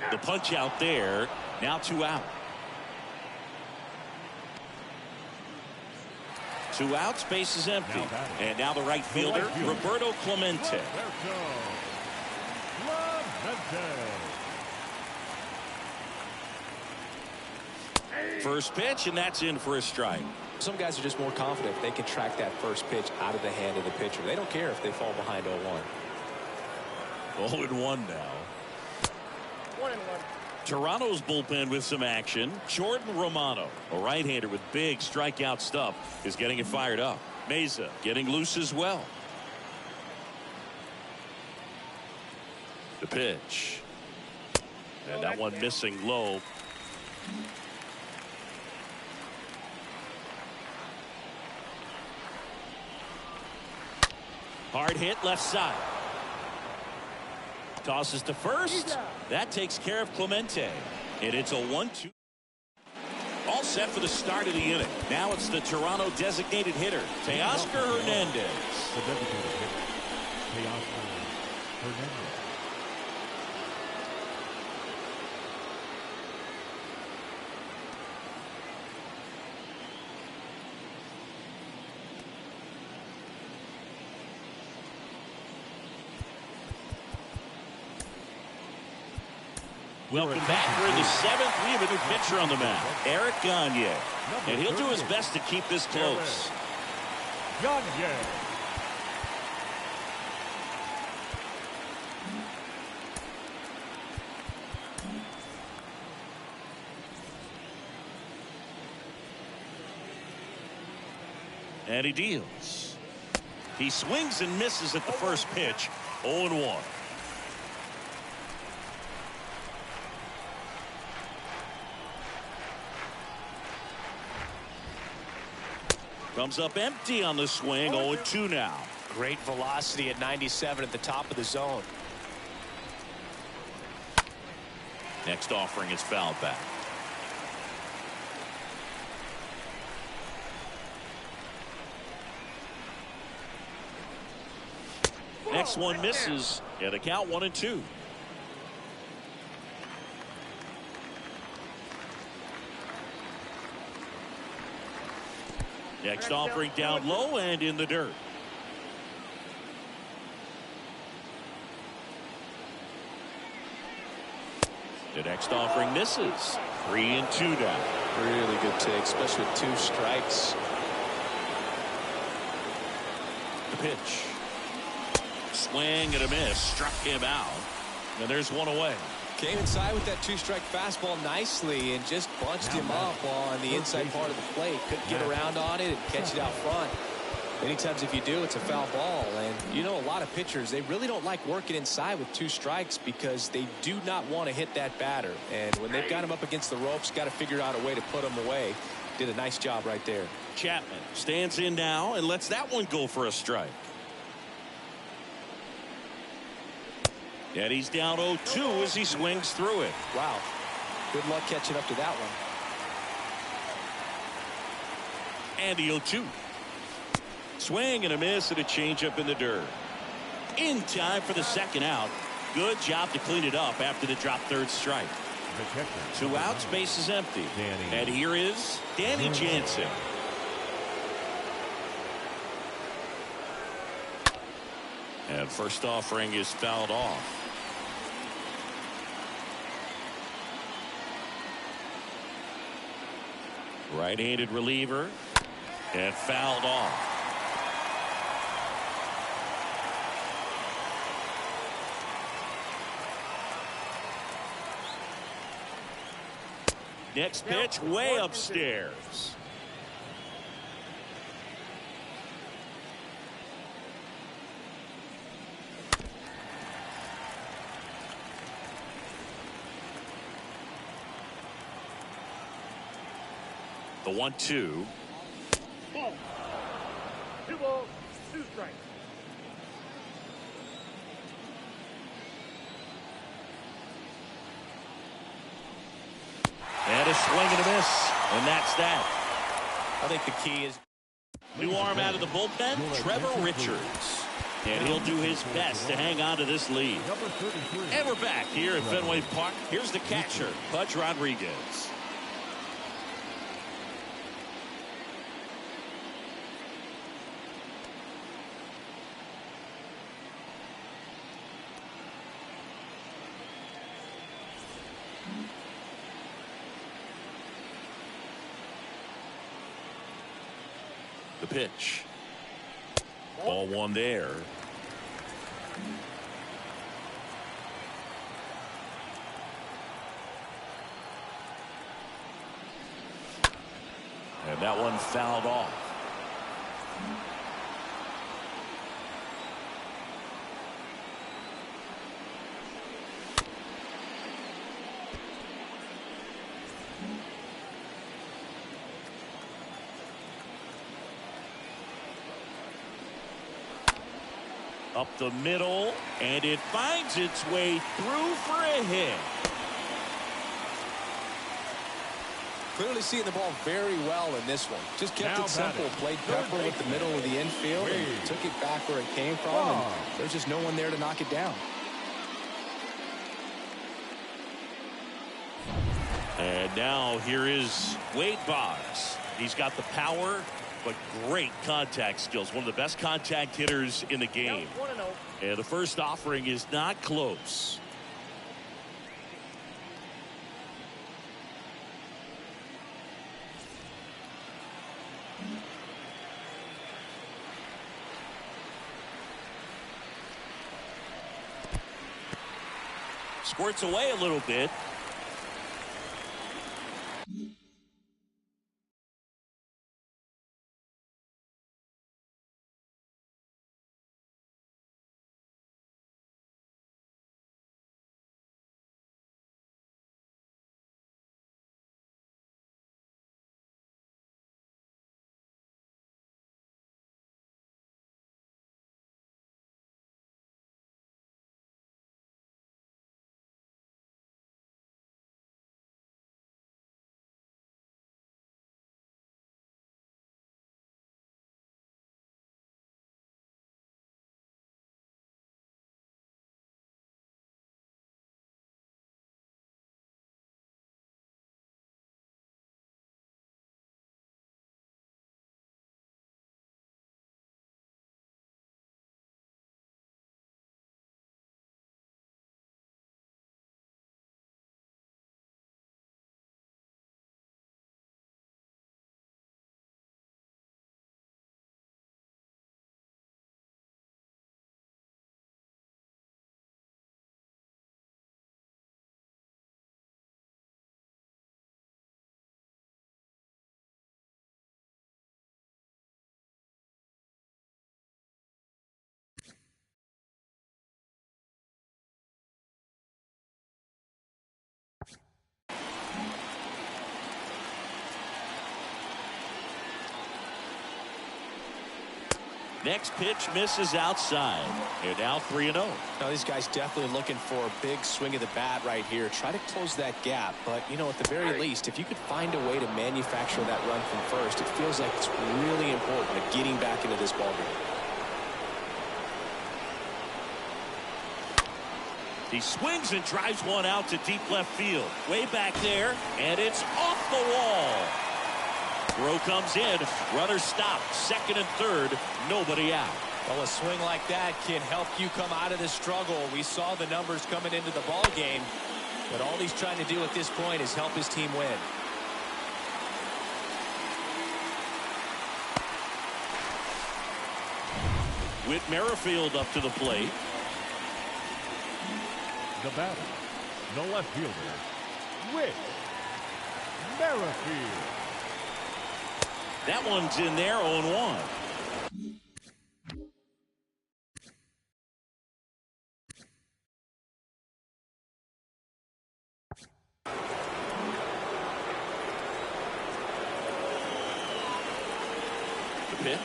The punch out there. Now 2 out. 2 outs, base is empty. And now the right fielder, Roberto Clemente. First pitch, and that's in for a strike. Some guys are just more confident if they can track that first pitch out of the hand of the pitcher. They don't care if they fall behind 0-1. 0-1 now. 1-1. Toronto's bullpen with some action. Jordan Romano, a right-hander with big strikeout stuff, is getting it fired up. Meza getting loose as well. The pitch. And that one missing low. Hard hit left side. Tosses to first. That takes care of Clemente. And it's a 1-2. All set for the start of the inning. Now it's the Toronto designated hitter, Teoscar Hernandez. The designated hitter, Teoscar Hernandez. Welcome back. We're in the 7th. We have a new pitcher on the mound, Eric Gagne. And he'll do his best to keep this close. Gagne. And he deals. He swings and misses at the first pitch. 0-1. Comes up empty on the swing. 0-2 now. Great velocity at 97 at the top of the zone. Next offering is fouled back. Next one misses. Yeah, the count 1-2. Next offering down low and in the dirt. The next offering misses. 3-2 down. Really good take, especially with 2 strikes. The pitch. Swing and a miss. Struck him out. And there's one away. Came inside with that 2-strike fastball nicely and just bunched him up on the inside part of the plate. Couldn't get around on it and catch it out front. Many times if you do, it's a foul ball. And you know, a lot of pitchers, they really don't like working inside with 2 strikes because they do not want to hit that batter. And when they've got him up against the ropes, got to figure out a way to put him away. Did a nice job right there. Chapman stands in now and lets that one go for a strike. And he's down 0-2 as he swings through it. Wow. Good luck catching up to that one. And the 0-2. Swing and a miss and a changeup in the dirt. In time for the second out. Good job to clean it up after the drop third strike. 2 outs, base is empty. And here is Danny Jansen. And first offering is fouled off. Right-handed reliever and fouled off. Next pitch way upstairs. The 1-2. Ball. 2 balls, 2 strikes. And a swing and a miss. And that's that. I think the key is new arm out of the bullpen, Trevor Richards. And he'll do his best to hang on to this lead. And we're back here at Fenway Park. Here's the catcher, Pudge Rodriguez. The pitch. Ball 1 there. And that one fouled off. Up the middle, and it finds its way through for a hit. clearly seeing the ball very well in this one. Just kept it simple, played pepper with the middle of the infield, and took it back where it came from, and there's just no one there to knock it down. And now here is Wade Boggs. He's got the power, but great contact skills. One of the best contact hitters in the game. And the first offering is not close. Squirts away a little bit. Next pitch misses outside. They're now 3-0. Now these guys definitely looking for a big swing of the bat right here. Try to close that gap. But, you know, at the very least, if you could find a way to manufacture that run from first, it feels like it's really important at getting back into this ballgame. He swings and drives one out to deep left field. Way back there, and it's off the wall. Throw comes in. Runner stopped. Second and third. Nobody out. Well, a swing like that can help you come out of this struggle. We saw the numbers coming into the ball game, but all he's trying to do at this point is help his team win. Whit Merrifield up to the plate. The batter, no left fielder, Whit Merrifield. That one's in there, 0-1. The pitch.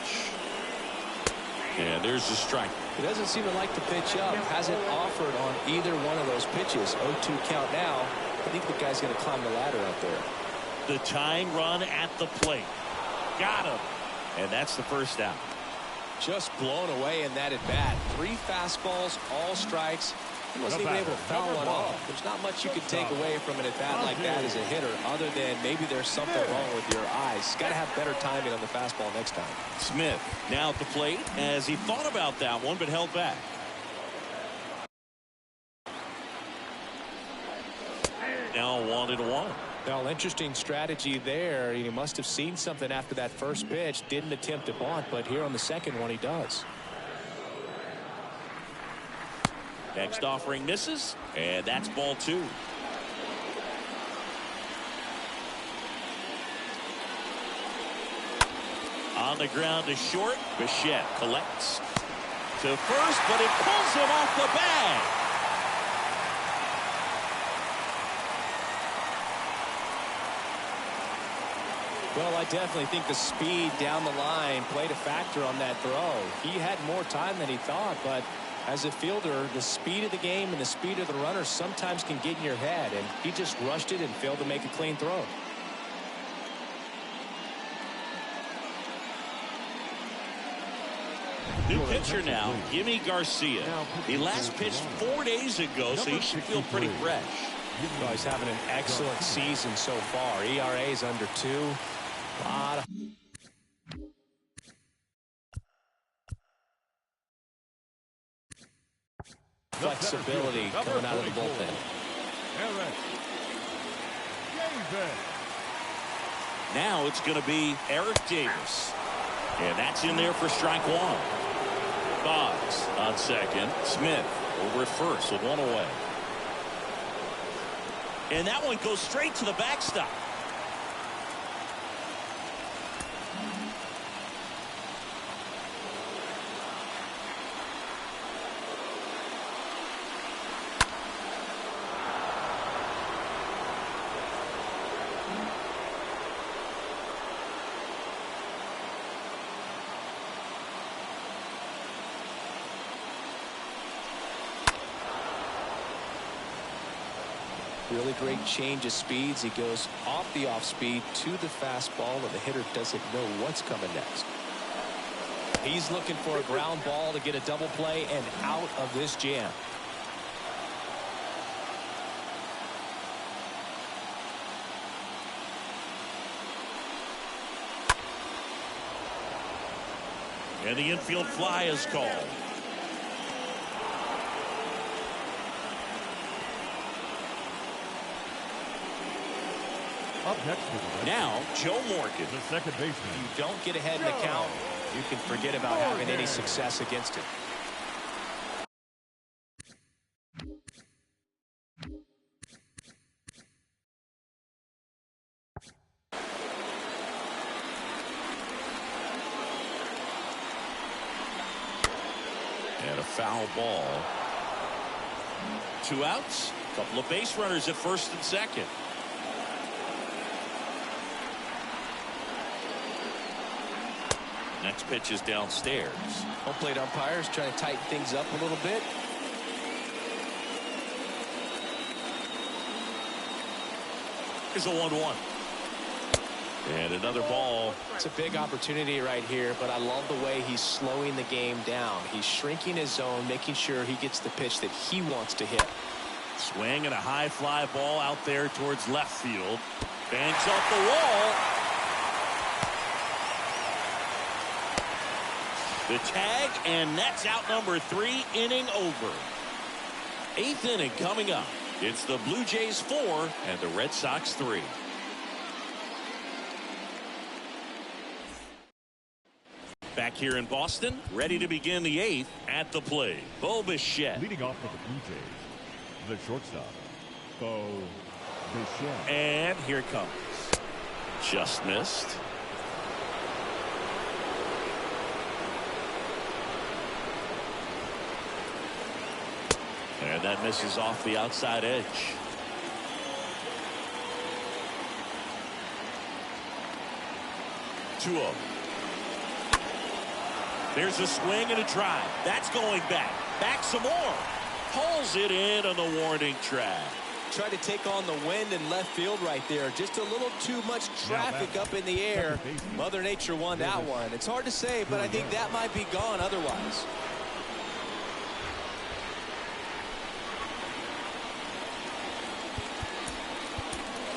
And there's the strike. He doesn't seem to like the pitch up. Hasn't offered on either one of those pitches. 0-2 count now. I think the guy's going to climb the ladder out there. The tying run at the plate. Got him. And that's the first out. Just blown away in that at bat. 3 fastballs, all strikes. He wasn't even able to foul one off. There's not much you can take away from an at bat like that as a hitter, other than maybe there's something wrong with your eyes. Got to have better timing on the fastball next time. Smith now at the plate as he thought about that one but held back. Now 1-1. Well, interesting strategy there. He must have seen something after that first pitch. Didn't attempt to bunt, but here on the second one he does. Next offering misses, and that's ball 2. On the ground to short. Bichette collects to first, but it pulls him off the bag. Well, I definitely think the speed down the line played a factor on that throw. He had more time than he thought, but as a fielder, the speed of the game and the speed of the runner sometimes can get in your head, and he just rushed it and failed to make a clean throw. New pitcher now, Jimmy Garcia. He last pitched 4 days ago, so he should feel pretty fresh. Well, he's having an excellent season so far. ERA is under 2. A lot of flexibility coming out of the bullpen. Now it's going to be Eric Davis. And that's in there for strike 1. Boggs on second. Smith over at first with 1 away. And that one goes straight to the backstop. Really great change of speeds. He goes off the off speed to the fastball, and the hitter doesn't know what's coming next. He's looking for a ground ball to get a double play and out of this jam. And the infield fly is called. Up next with now, Joe Morgan. the second baseman. You don't get ahead in the count, you can forget about having any success against it. And a foul ball. 2 outs. Couple of base runners at first and second. Next pitch is downstairs. Home plate umpires trying to tighten things up a little bit. Here's a 1-1. And another ball. It's a big opportunity right here, but I love the way he's slowing the game down. He's shrinking his zone, making sure he gets the pitch that he wants to hit. Swing and a high fly ball out there towards left field. Bangs off the wall. The tag, and that's out number 3, inning over. 8th inning coming up. It's the Blue Jays 4 and the Red Sox 3. Back here in Boston, ready to begin the 8th at the plate. Bo Bichette. Leading off for the Blue Jays, the shortstop, Bo Bichette. And here it comes. Just missed. And that misses off the outside edge. Two-oh. There's a swing and a drive. That's going back. Back some more. Pulls it in on the warning track. Tried to take on the wind in left field right there. Just a little too much traffic up in the air. Mother Nature won that one. It's hard to say, but I think that might be gone otherwise.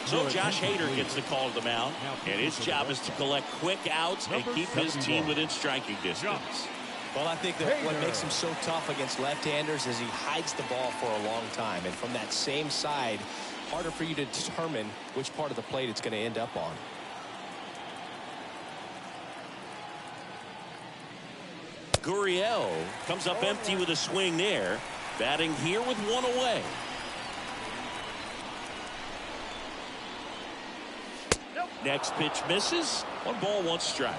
So Josh Hader gets the call to the mound, and his job is to collect quick outs and keep his team within striking distance. Well, I think that what makes him so tough against left-handers is he hides the ball for a long time, and from that same side, harder for you to determine which part of the plate it's going to end up on. Gurriel comes up empty with a swing there, batting here with one away. Next pitch misses. 1 ball, 1 strike.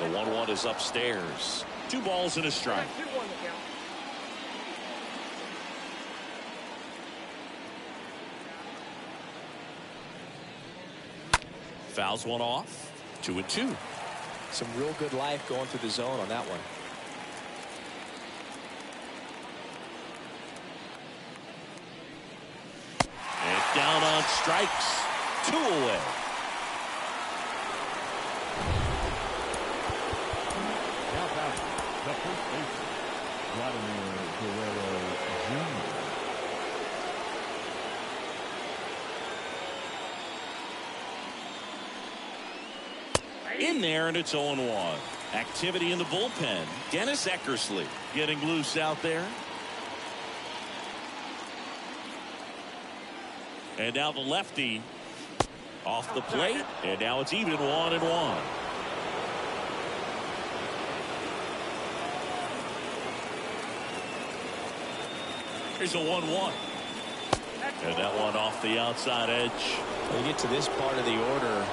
The 1-1 is upstairs. 2 balls and a strike. Fouls one off. 2-2. Some real good life going through the zone on that one. Down on strikes. 2 away. Now batting, the first baseman, Vladimir Guerrero Jr. In there, and it's 0-1. Activity in the bullpen. Dennis Eckersley getting loose out there. And now the lefty off the plate, and now it's even 1-1. Here's a 1-1. And that one off the outside edge. When you get to this part of the order,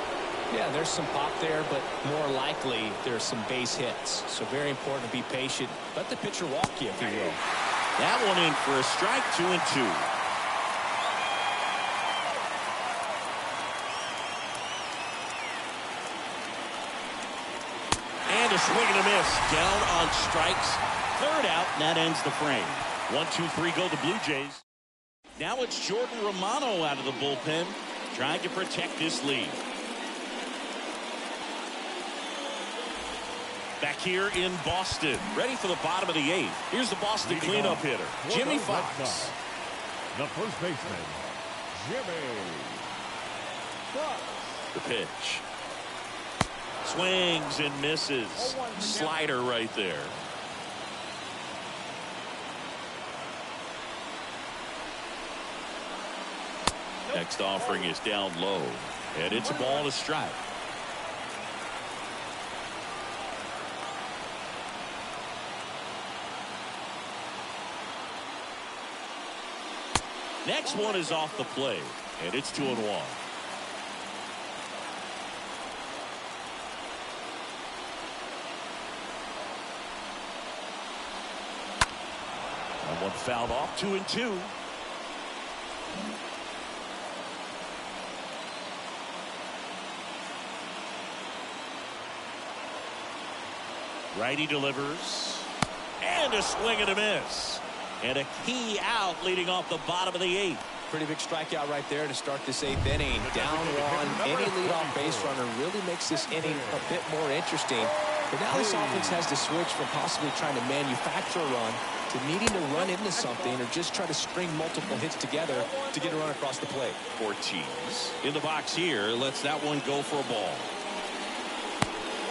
yeah, there's some pop there, but more likely there's some base hits. So very important to be patient. Let the pitcher walk you, if you will. That one in for a strike. 2-2. Swing and a miss. Down on strikes. 3rd out, and that ends the frame. 1-2-3 go the Blue Jays. Now it's Jordan Romano out of the bullpen, trying to protect this lead. Back here in Boston, ready for the bottom of the 8th. Here's the Boston cleanup hitter, Jimmy Fox. The first baseman, Jimmy Fox. The pitch. Swings and misses. Slider right there. Next offering is down low, and it's a ball and a strike. Next one is off the plate, and it's 2-1. one fouled off. 2-2. Righty delivers. And a swing and a miss. And a key out leading off the bottom of the 8th. Pretty big strikeout right there to start this 8th inning. Down one. Any leadoff base runner really makes this inning a bit more interesting. But now this offense has to switch from possibly trying to manufacture a run to needing to run into something or just try to string multiple hits together to get a run across the plate. Ortiz in the box here. Lets that one go for a ball.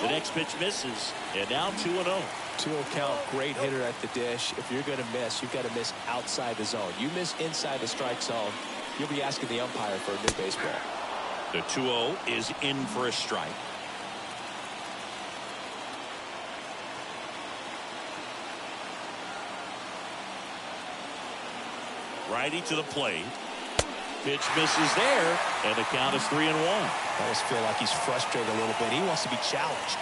The next pitch misses. And now 2-0. 2-0 count. Great hitter at the dish. If you're going to miss, you've got to miss outside the zone. You miss inside the strike zone, you'll be asking the umpire for a new baseball. The 2-0 is in for a strike. Righty to the plate. Pitch misses there, and the count is 3-1. I almost feel like he's frustrated a little bit. He wants to be challenged.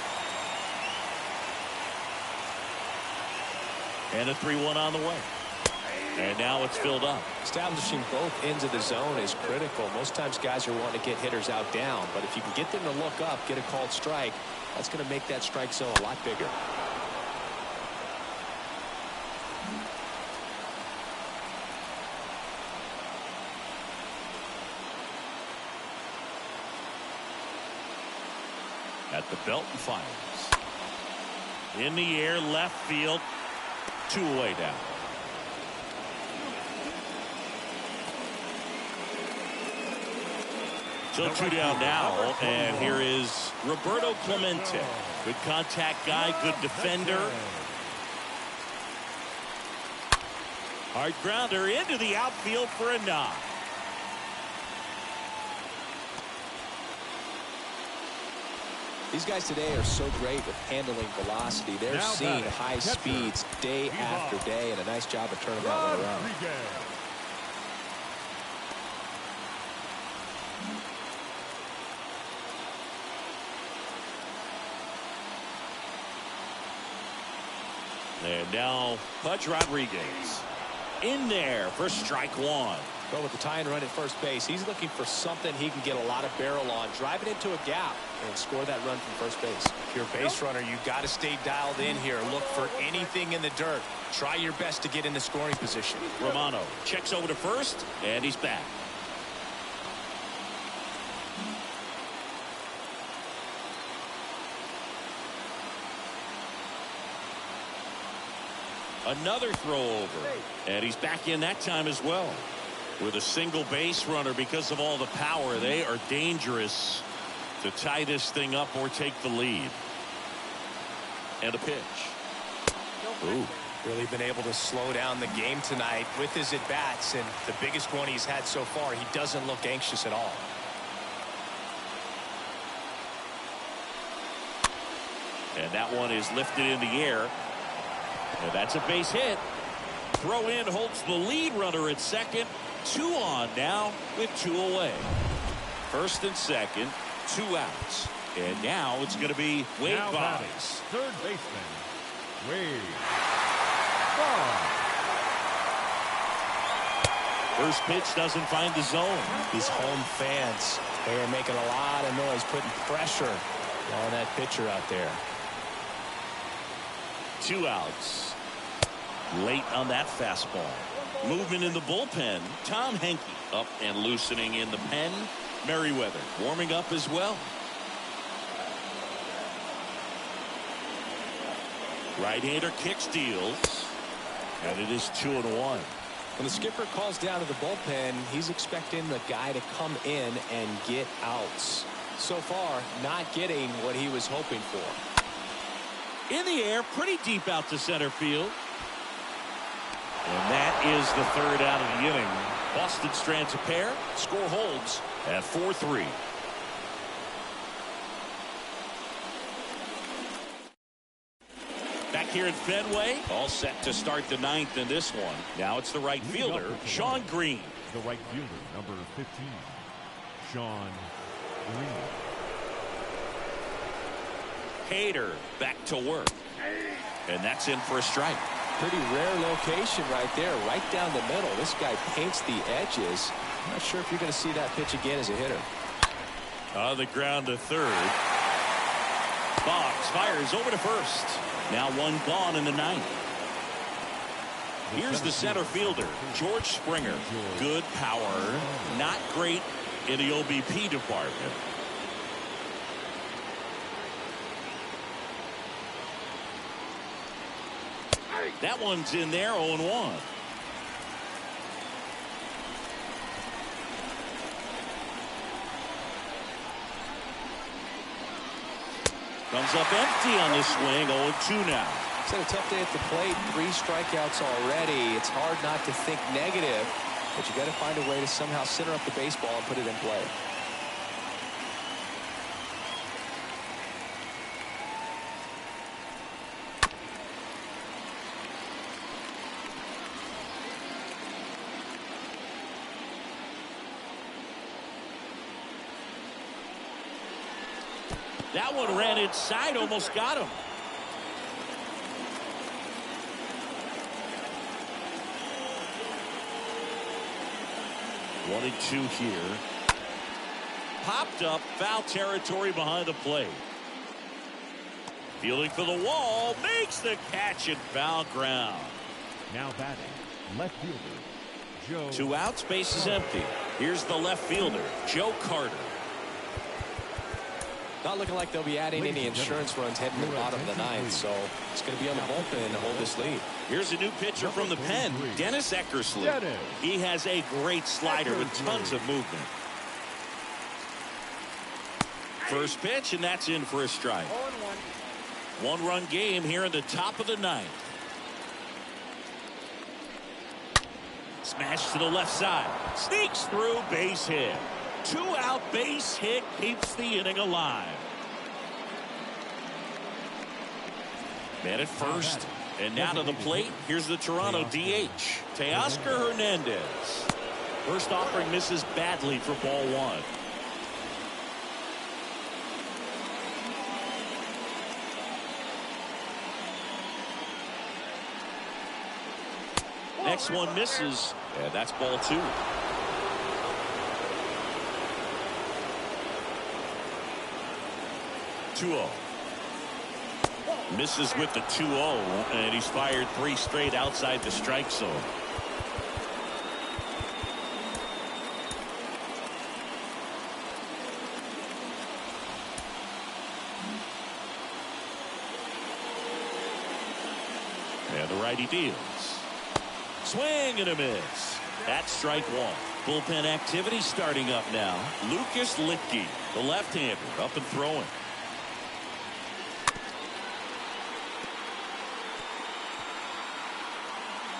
And a 3-1 on the way. And now it's filled up. Establishing both ends of the zone is critical. Most times guys are wanting to get hitters out down, but if you can get them to look up, get a called strike, that's going to make that strike zone a lot bigger. At the belt and fires. In the air, left field. 2 away down. So 2 down now, and here is Roberto Clemente. Good contact guy, good defender. Hard grounder into the outfield for a knock. These guys today are so great with handling velocity. They're seeing high speeds day after day, and a nice job of turning that one around. And now Pudge Rodriguez in there for strike 1. But with the tying run at first base, he's looking for something he can get a lot of barrel on, drive it into a gap, and score that run from first base. If you're a base runner, you've got to stay dialed in here. Look for anything in the dirt. Try your best to get in the scoring position. Romano checks over to first, and he's back. Another throw over, and he's back in that time as well. With a single base runner, because of all the power, they are dangerous to tie this thing up or take the lead. And a pitch. Ooh. Really been able to slow down the game tonight with his at-bats, and the biggest one he's had so far, he doesn't look anxious at all. And that one is lifted in the air. And that's a base hit. Throw in holds the lead runner at second. 2 on now with 2 away. First and second, 2 outs. And now it's going to be Wade Boggs. Third baseman, Wade Boggs. First pitch doesn't find the zone. These home fans, they are making a lot of noise, putting pressure on that pitcher out there. 2 outs. Late on that fastball. Movement in the bullpen. Tom Henke up and loosening in the pen. Merriweather warming up as well. Right-hander kick steals. And it is 2-1. When the skipper calls down to the bullpen, he's expecting the guy to come in and get outs. So far, not getting what he was hoping for. In the air, pretty deep out to center field. And that is the 3rd out of the inning. Boston strands a pair. Score holds at 4-3. Back here at Fenway, all set to start the 9th in this one. Now it's the right fielder, Sean Green. The right fielder, number 15, Sean Green. Hader back to work. And that's in for a strike. Pretty rare location right there, right down the middle. This guy paints the edges. I'm not sure if you're going to see that pitch again as a hitter. On the ground to third. Boggs fires over to first. Now one gone in the ninth. Here's the center fielder, George Springer. Good power, not great in the OBP department. That one's in there, 0-1. Comes up empty on the swing, 0-2 now. He's had a tough day at the plate. 3 strikeouts already. It's hard not to think negative, but you got to find a way to somehow center up the baseball and put it in play. That one ran inside, almost got him. One and two here. Popped up, foul territory behind the plate. Fielding for the wall, makes the catch and foul ground. Now batting, left fielder, Joe. 2 outs, base is empty. Here's the left fielder, Joe Carter. Not looking like they'll be adding any insurance runs heading to the bottom of the ninth, so it's going to be on the bullpen to hold this lead. Here's a new pitcher from the pen, Dennis Eckersley. He has a great slider with tons of movement. First pitch, and that's in for a strike. 0-1. 1-run game here in the top of the ninth. Smash to the left side. Sneaks through, base hit. 2-out base hit keeps the inning alive. Man at first. And now to the plate. Here's the Toronto DH, Teoscar Hernandez. First offering misses badly for ball 1. Next one misses, and that's ball 2. Misses with the 2-0, and he's fired 3 straight outside the strike zone. And the righty deals. Swing and a miss. That's strike 1. Bullpen activity starting up now. Lucas Litke, the left-hander, up and throwing.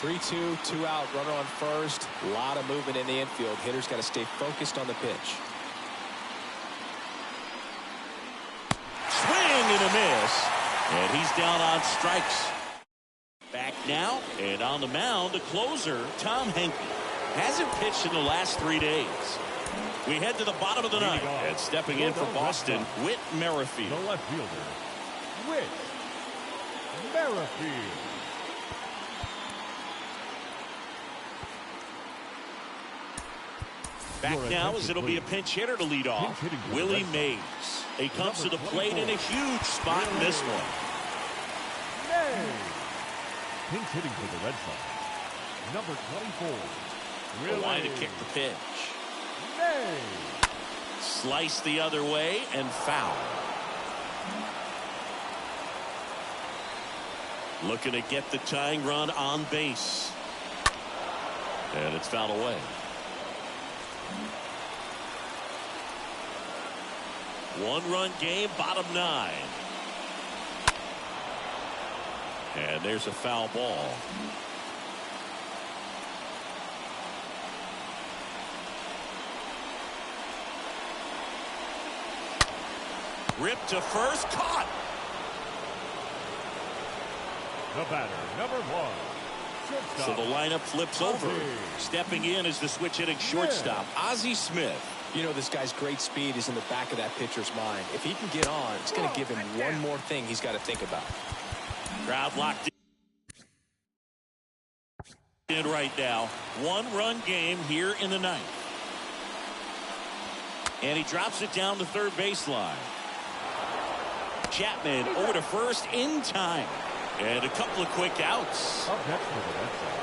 Three-two, 2 out, runner on first. A lot of movement in the infield. Hitter's got to stay focused on the pitch. Swing and a miss. And he's down on strikes. Back now, and on the mound, the closer, Tom Henke. Hasn't pitched in the last 3 days. We head to the bottom of the ninth. And stepping in for Boston, Whit Merrifield. The left fielder, Whit Merrifield. Back now as it'll be a pinch hitter to lead off. Willie Mays. He comes to the plate in a huge spot in this one. Pinch hitting for the Red Sox, number 24. The line to kick the pitch. Slice the other way and foul. Looking to get the tying run on base. And it's fouled away. 1-run game, bottom 9. And there's a foul ball. Ripped to first, caught. The batter, number 1. Shortstop. So the lineup flips over. Stepping in is the switch hitting shortstop, Ozzy Smith. You know, this guy's great speed is in the back of that pitcher's mind. If he can get on, it's going to give him one more thing he's got to think about. Crowd locked in. In right now, 1-run game here in the ninth. And he drops it down the third baseline. Chapman over to first in time. And a couple of quick outs. Up next for the Red Sox,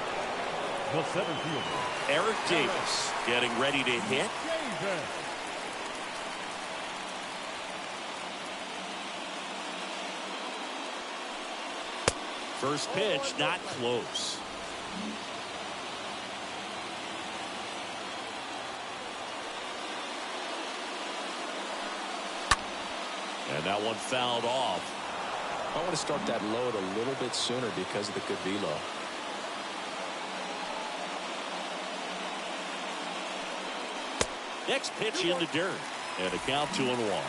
the center fielder, Eric Davis getting ready to hit. Davis. First pitch not close. And that one fouled off. I want to start that load a little bit sooner because of the good velo. Next pitch in the dirt. And a count 2-1.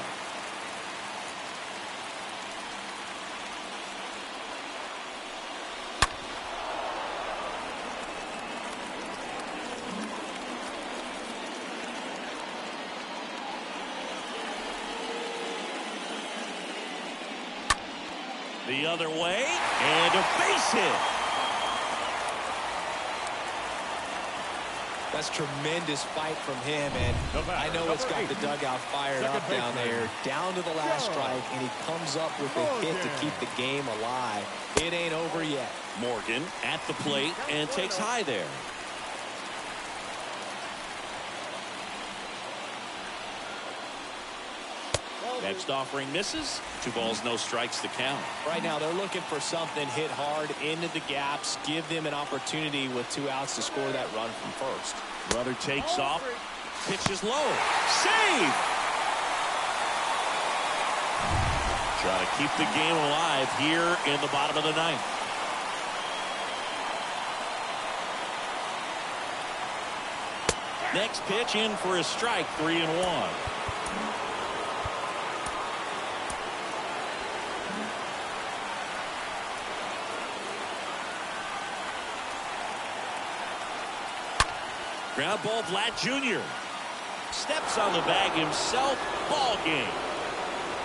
The other way, and a base hit. That's tremendous fight from him, and I know it's got the dugout fired up down there, down to the last strike, and he comes up with a hit to keep the game alive. It ain't over yet. Morgan at the plate and takes high there. Next offering misses. 2 balls, no strikes to count. Right now they're looking for something hit hard into the gaps, give them an opportunity with 2 outs to score that run from first. Runner takes off, pitches low, save. Try to keep the game alive here in the bottom of the ninth. Next pitch in for a strike, 3-1. Ground ball, Vlad Jr. Steps on the bag himself. Ball game.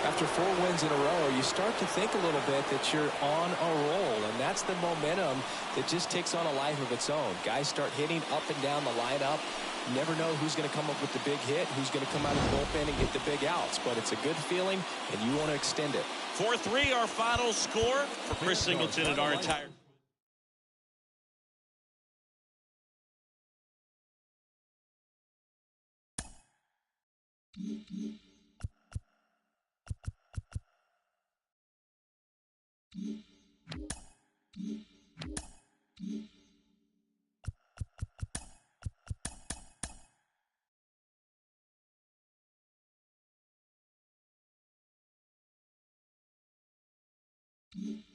After 4 wins in a row, you start to think a little bit that you're on a roll, and that's the momentum that just takes on a life of its own. Guys start hitting up and down the lineup. You never know who's going to come up with the big hit, who's going to come out of the bullpen and get the big outs, but it's a good feeling, and you want to extend it. 4-3, our final score for Chris Singleton and our entire Mm-hmm.